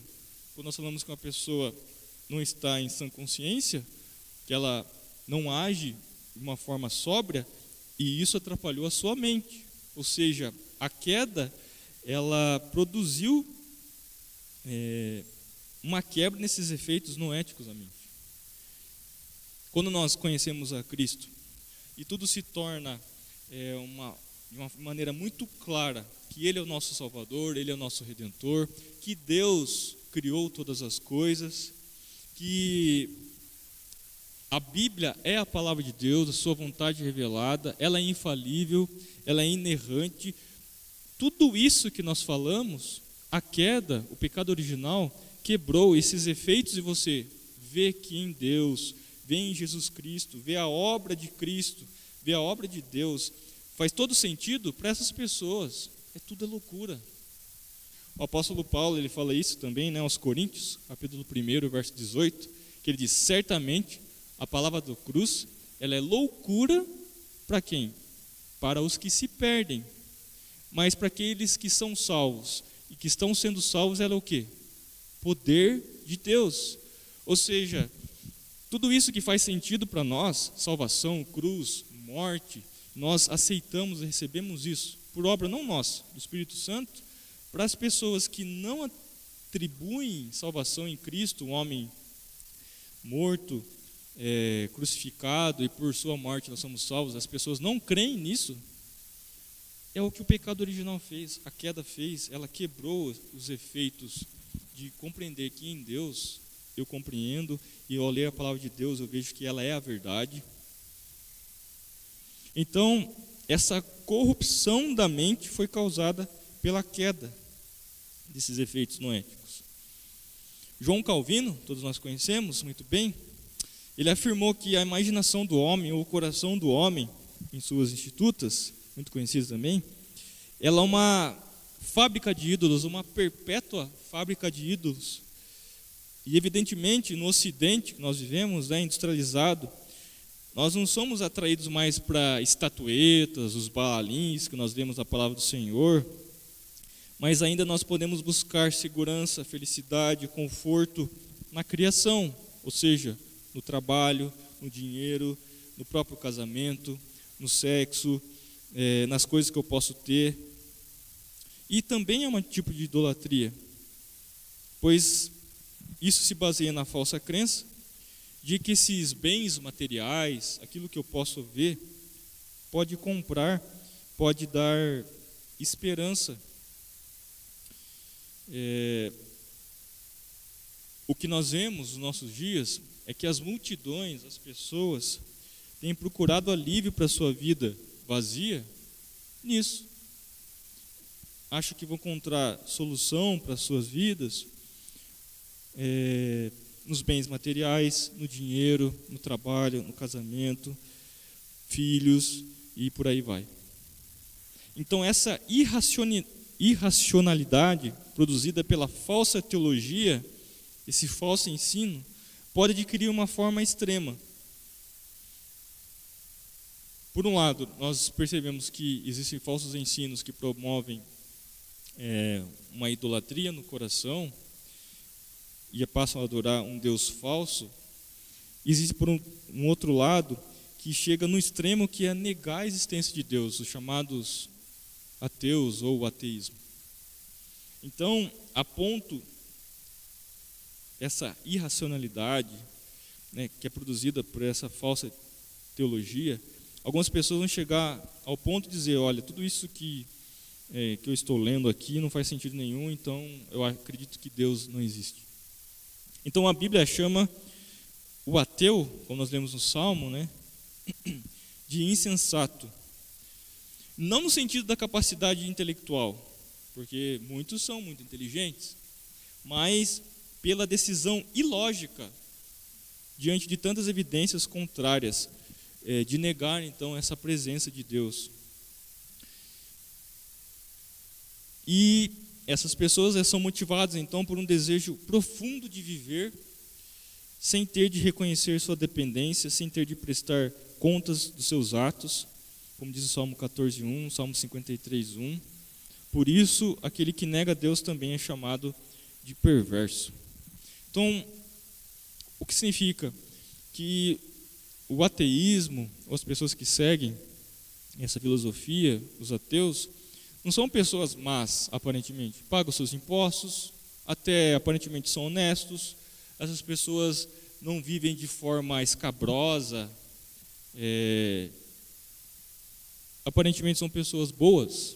quando nós falamos que uma pessoa não está em sã consciência, que ela não age de uma forma sóbria, e isso atrapalhou a sua mente. Ou seja, a queda, ela produziu uma quebra nesses efeitos noéticos da mente. Quando nós conhecemos a Cristo, e tudo se torna de uma maneira muito clara que Ele é o nosso Salvador, Ele é o nosso Redentor, que Deus criou todas as coisas, que a Bíblia é a palavra de Deus, a sua vontade revelada, ela é infalível, ela é inerrante. Tudo isso que nós falamos, a queda, o pecado original, quebrou esses efeitos, e você vê que em Deus, vê em Jesus Cristo, vê a obra de Cristo, vê a obra de Deus, faz todo sentido para essas pessoas. Tudo é loucura. O apóstolo Paulo, ele fala isso também, né, aos Coríntios, capítulo 1, verso 18, que ele diz: certamente a palavra da cruz, ela é loucura para quem? Para os que se perdem, mas para aqueles que são salvos, e que estão sendo salvos, ela é o quê? Poder de Deus. Ou seja, tudo isso que faz sentido para nós, salvação, cruz, morte, nós aceitamos e recebemos isso, por obra não nossa, do Espírito Santo, para as pessoas que não atribuem salvação em Cristo, um homem morto, crucificado, e por sua morte nós somos salvos, as pessoas não creem nisso. É o que o pecado original fez, a queda fez, ela quebrou os efeitos de compreender que em Deus eu compreendo, e ao ler a palavra de Deus eu vejo que ela é a verdade. Então, essa corrupção da mente foi causada pela queda desses efeitos noéticos. João Calvino, todos nós conhecemos muito bem, ele afirmou que a imaginação do homem, ou o coração do homem, em suas institutas, muito conhecidas também, ela é uma fábrica de ídolos, uma perpétua fábrica de ídolos. E evidentemente no Ocidente que nós vivemos, industrializado, nós não somos atraídos mais para estatuetas, os baalins que nós vemos na palavra do Senhor, mas ainda nós podemos buscar segurança, felicidade, conforto na criação, ou seja, no trabalho, no dinheiro, no próprio casamento, no sexo, nas coisas que eu posso ter. E também é um tipo de idolatria, pois isso se baseia na falsa crença de que esses bens materiais, aquilo que eu posso ver, pode comprar, pode dar esperança. O que nós vemos nos nossos dias é que as multidões, as pessoas, têm procurado alívio para a sua vida vazia nisso. Acho que vão encontrar solução para as suas vidas nos bens materiais, no dinheiro, no trabalho, no casamento, filhos e por aí vai. Então essa irracionalidade produzida pela falsa teologia, esse falso ensino, pode adquirir uma forma extrema. Por um lado, nós percebemos que existem falsos ensinos que promovem uma idolatria no coração e passam a adorar um Deus falso. Existe por um outro lado que chega no extremo, que é negar a existência de Deus, os chamados ateus ou o ateísmo. Então, aponto essa irracionalidade, que é produzida por essa falsa teologia. Algumas pessoas vão chegar ao ponto de dizer: olha, tudo isso que eu estou lendo aqui não faz sentido nenhum, então eu acredito que Deus não existe. Então a Bíblia chama o ateu, como nós lemos no Salmo, de insensato. Não no sentido da capacidade intelectual, porque muitos são muito inteligentes, mas pela decisão ilógica, diante de tantas evidências contrárias, de negar então essa presença de Deus. E essas pessoas são motivadas então por um desejo profundo de viver, sem ter de reconhecer sua dependência, sem ter de prestar contas dos seus atos, como diz o Salmo 14:1, Salmo 53:1. Por isso, aquele que nega Deus também é chamado de perverso. Então, o que significa? Que o ateísmo, ou as pessoas que seguem essa filosofia, os ateus, não são pessoas más, aparentemente. Pagam seus impostos, até aparentemente são honestos. Essas pessoas não vivem de forma escabrosa. Aparentemente são pessoas boas.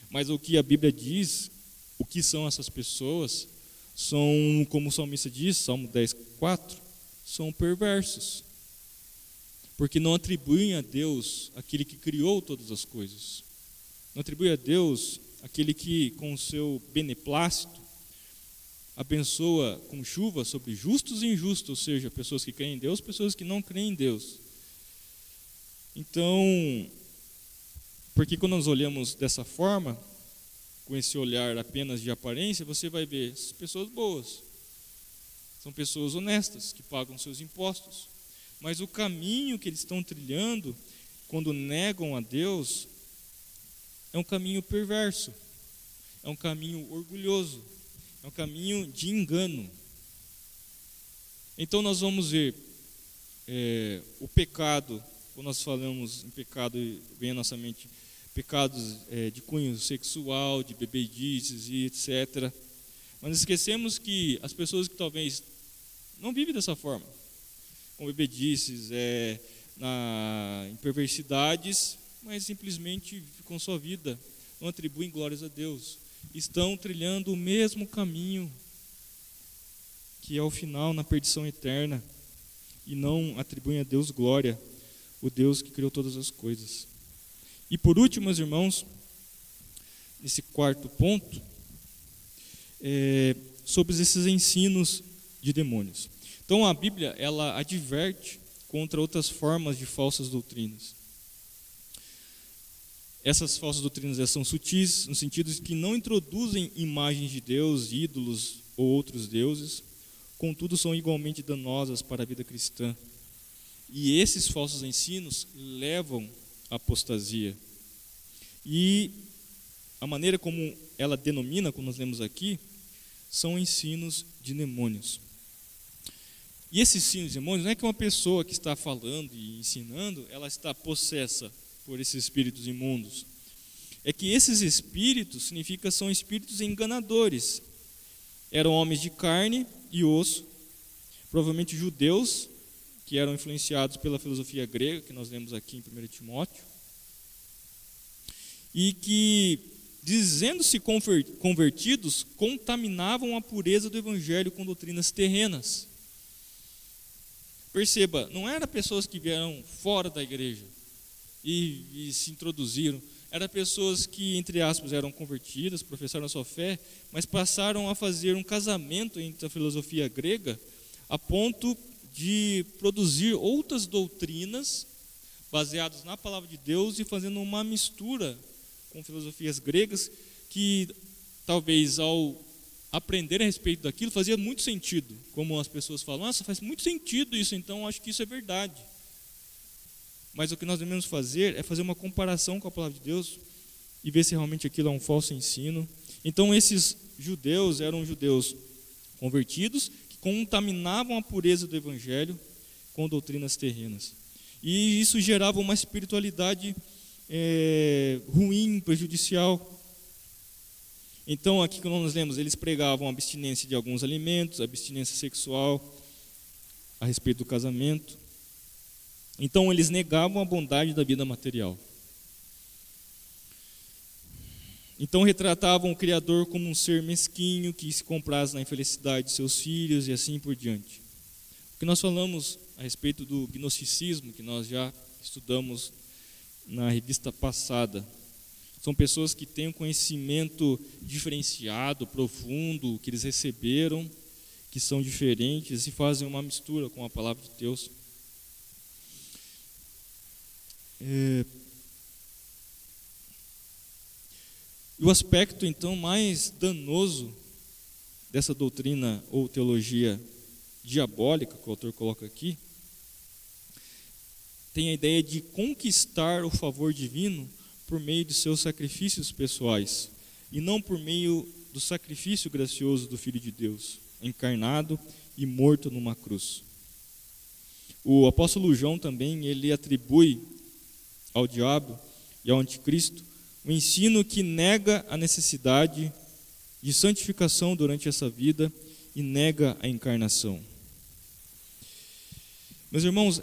Mas o que a Bíblia diz, o que são essas pessoas, são, como o salmista diz, Salmo 10:4, são perversos. Porque não atribuem a Deus aquele que criou todas as coisas. Não atribui a Deus aquele que, com o seu beneplácito, abençoa com chuva sobre justos e injustos, ou seja, pessoas que creem em Deus, pessoas que não creem em Deus. Então, porque quando nós olhamos dessa forma, com esse olhar apenas de aparência, você vai ver essas pessoas boas. São pessoas honestas, que pagam seus impostos. Mas o caminho que eles estão trilhando, quando negam a Deus, é um caminho perverso, é um caminho orgulhoso, é um caminho de engano. Então nós vamos ver o pecado, quando nós falamos em pecado, vem à nossa mente pecados de cunho sexual, de bebedices e etc. Mas esquecemos que as pessoas que talvez não vivem dessa forma, com bebedices, em perversidades, mas simplesmente com sua vida, não atribuem glórias a Deus, estão trilhando o mesmo caminho, que é o final na perdição eterna, e não atribuem a Deus glória, o Deus que criou todas as coisas. E por último, meus irmãos, nesse quarto ponto, sobre esses ensinos de demônios. Então a Bíblia, ela adverte contra outras formas de falsas doutrinas. Essas falsas doutrinas são sutis, no sentido de que não introduzem imagens de Deus, ídolos ou outros deuses, contudo são igualmente danosas para a vida cristã. E esses falsos ensinos levam à apostasia. E a maneira como ela denomina, como nós lemos aqui, são ensinos de demônios. E esses ensinos de demônios não é que uma pessoa que está falando e ensinando, ela está possessa por esses espíritos imundos. É que esses espíritos são espíritos enganadores. Eram homens de carne e osso, provavelmente judeus, que eram influenciados pela filosofia grega, que nós lemos aqui em 1 Timóteo, e que, dizendo-se convertidos, contaminavam a pureza do evangelho com doutrinas terrenas. Perceba, não eram pessoas que vieram fora da igreja e se introduziram, eram pessoas que, entre aspas, eram convertidas, professaram a sua fé, mas passaram a fazer um casamento entre a filosofia grega a ponto de produzir outras doutrinas baseadas na palavra de Deus e fazendo uma mistura com filosofias gregas que talvez ao aprender a respeito daquilo fazia muito sentido, como as pessoas falam, nossa, faz muito sentido isso, então acho que isso é verdade. Mas o que nós devemos fazer é fazer uma comparação com a palavra de Deus e ver se realmente aquilo é um falso ensino. Então esses judeus eram judeus convertidos que contaminavam a pureza do evangelho com doutrinas terrenas. E isso gerava uma espiritualidade ruim, prejudicial. Então aqui quando nós lemos, eles pregavam a abstinência de alguns alimentos, abstinência sexual, a respeito do casamento. Então eles negavam a bondade da vida material. Então retratavam o Criador como um ser mesquinho que se compraz na infelicidade de seus filhos e assim por diante. O que nós falamos a respeito do gnosticismo, que nós já estudamos na revista passada, são pessoas que têm um conhecimento diferenciado, profundo, que eles receberam, que são diferentes e fazem uma mistura com a palavra de Deus. E o aspecto, então, mais danoso dessa doutrina ou teologia diabólica, que o autor coloca aqui, tem a ideia de conquistar o favor divino por meio de seus sacrifícios pessoais, e não por meio do sacrifício gracioso do Filho de Deus, encarnado e morto numa cruz. O apóstolo João também, ele atribui ao diabo e ao anticristo um ensino que nega a necessidade de santificação durante essa vida e nega a encarnação. Meus irmãos,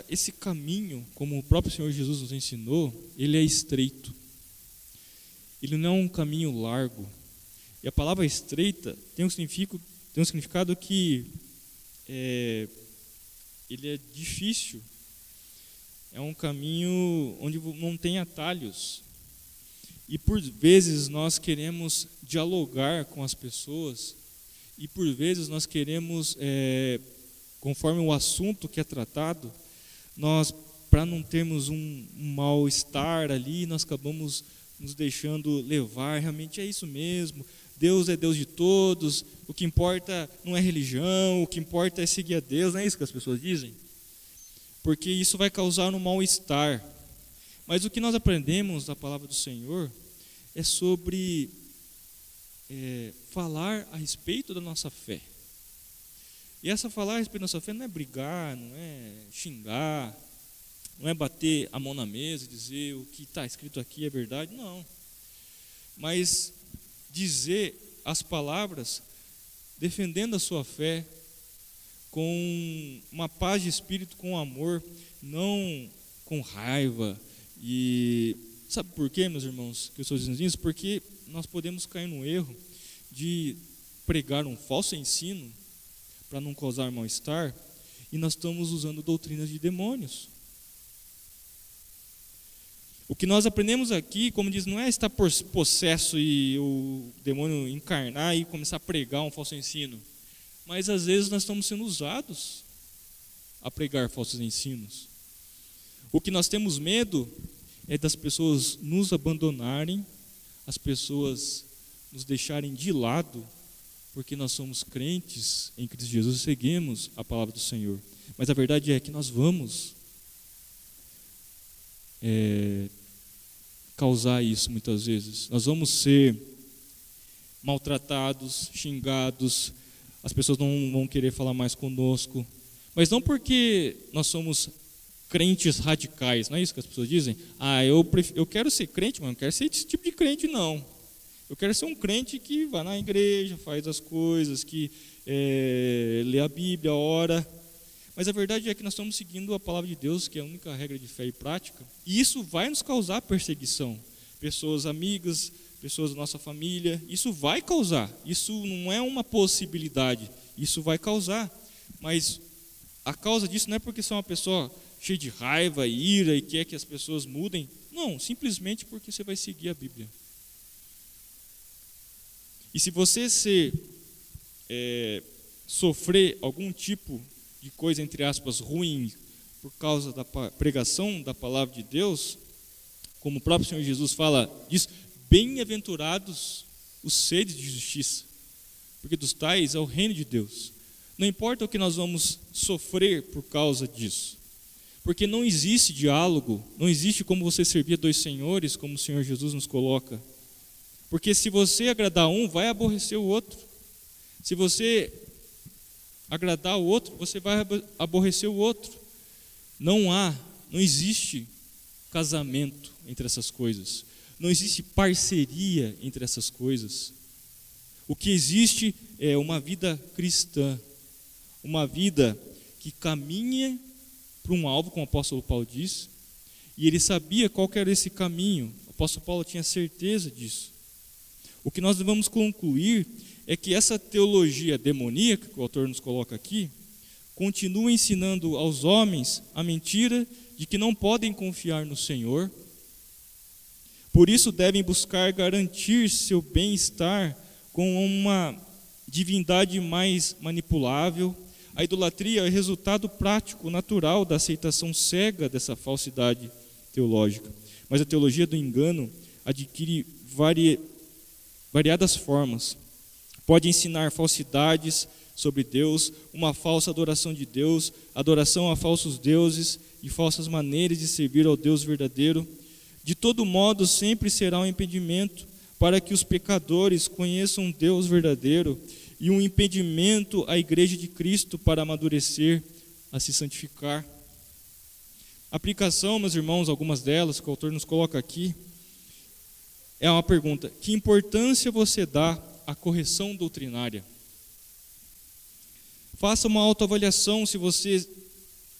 esse caminho, como o próprio Senhor Jesus nos ensinou, ele é estreito. Ele não é um caminho largo. E a palavra estreita tem um significado que ele é difícil. É um caminho onde não tem atalhos. E por vezes nós queremos dialogar com as pessoas, e por vezes nós queremos, conforme o assunto que é tratado, nós, para não termos um mal-estar ali, nós acabamos nos deixando levar, realmente é isso mesmo, Deus é Deus de todos, o que importa não é religião, o que importa é seguir a Deus, não é isso que as pessoas dizem? Porque isso vai causar um mal-estar. Mas o que nós aprendemos da palavra do Senhor é sobre falar a respeito da nossa fé. E essa falar a respeito da nossa fé não é brigar, não é xingar, Não é bater a mão na mesa e dizer o que está escrito aqui é verdade, não. Mas dizer as palavras defendendo a sua fé com uma paz de espírito, com amor, não com raiva. E sabe por quê, meus irmãos, que eu estou dizendo isso? Porque nós podemos cair no erro de pregar um falso ensino para não causar mal-estar, e nós estamos usando doutrinas de demônios. O que nós aprendemos aqui, como diz, não é estar possesso e o demônio encarnar e começar a pregar um falso ensino, mas às vezes nós estamos sendo usados a pregar falsos ensinos. O que nós temos medo é das pessoas nos abandonarem, as pessoas nos deixarem de lado, porque nós somos crentes em Cristo Jesus e seguimos a palavra do Senhor. Mas a verdade é que nós vamos causar isso muitas vezes. Nós vamos ser maltratados, xingados, as pessoas não vão querer falar mais conosco, mas não porque nós somos crentes radicais, não é isso que as pessoas dizem? Eu quero ser crente, mas não quero ser esse tipo de crente, não. Eu quero ser um crente que vai na igreja, faz as coisas, que lê a Bíblia, ora. Mas a verdade é que nós estamos seguindo a palavra de Deus, que é a única regra de fé e prática, e isso vai nos causar perseguição. Pessoas amigas, pessoas da nossa família, isso vai causar. Isso não é uma possibilidade, isso vai causar. Mas a causa disso não é porque você é uma pessoa cheia de raiva, ira e quer que as pessoas mudem. Não, simplesmente porque você vai seguir a Bíblia. E se você sofrer algum tipo de coisa, entre aspas, ruim, por causa da pregação da palavra de Deus, como o próprio Senhor Jesus diz, bem-aventurados os sedes de justiça, porque dos tais é o reino de Deus. Não importa o que nós vamos sofrer por causa disso, porque não existe diálogo, não existe como você servir a dois senhores, como o Senhor Jesus nos coloca. Porque se você agradar um, vai aborrecer o outro. Se você agradar o outro, você vai aborrecer o outro. Não existe casamento entre essas coisas. Não existe parceria entre essas coisas. O que existe é uma vida cristã, uma vida que caminha para um alvo, como o apóstolo Paulo diz, e ele sabia qual que era esse caminho. O apóstolo Paulo tinha certeza disso. O que nós devemos concluir é que essa teologia demoníaca, que o autor nos coloca aqui, continua ensinando aos homens a mentira de que não podem confiar no Senhor. Por isso devem buscar garantir seu bem-estar com uma divindade mais manipulável. A idolatria é o resultado prático, natural da aceitação cega dessa falsidade teológica. Mas a teologia do engano adquire variadas formas. Pode ensinar falsidades sobre Deus, uma falsa adoração de Deus, adoração a falsos deuses e falsas maneiras de servir ao Deus verdadeiro. De todo modo, sempre será um impedimento para que os pecadores conheçam Deus verdadeiro e um impedimento à igreja de Cristo para amadurecer, a se santificar. Aplicação, meus irmãos, algumas delas que o autor nos coloca aqui, é uma pergunta: que importância você dá à correção doutrinária? Faça uma autoavaliação. Se você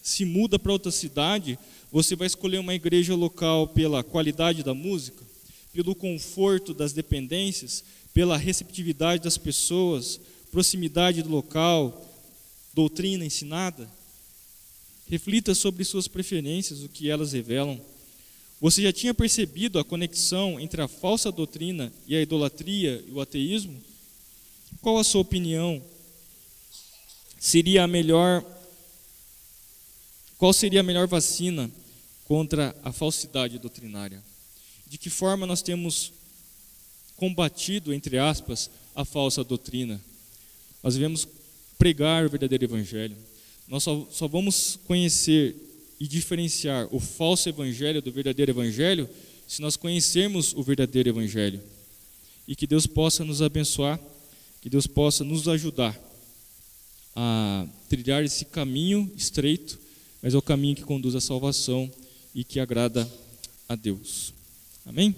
se muda para outra cidade, você vai escolher uma igreja local pela qualidade da música, pelo conforto das dependências, pela receptividade das pessoas, proximidade do local, doutrina ensinada? Reflita sobre suas preferências, o que elas revelam. Você já tinha percebido a conexão entre a falsa doutrina e a idolatria e o ateísmo? Qual a sua opinião? Qual seria a melhor vacina contra a falsidade doutrinária? De que forma nós temos combatido, entre aspas, a falsa doutrina? Nós devemos pregar o verdadeiro evangelho. Nós só vamos conhecer e diferenciar o falso evangelho do verdadeiro evangelho se nós conhecermos o verdadeiro evangelho. E que Deus possa nos abençoar, que Deus possa nos ajudar a trilhar esse caminho estreito, mas é o caminho que conduz à salvação, e que agrada a Deus. Amém?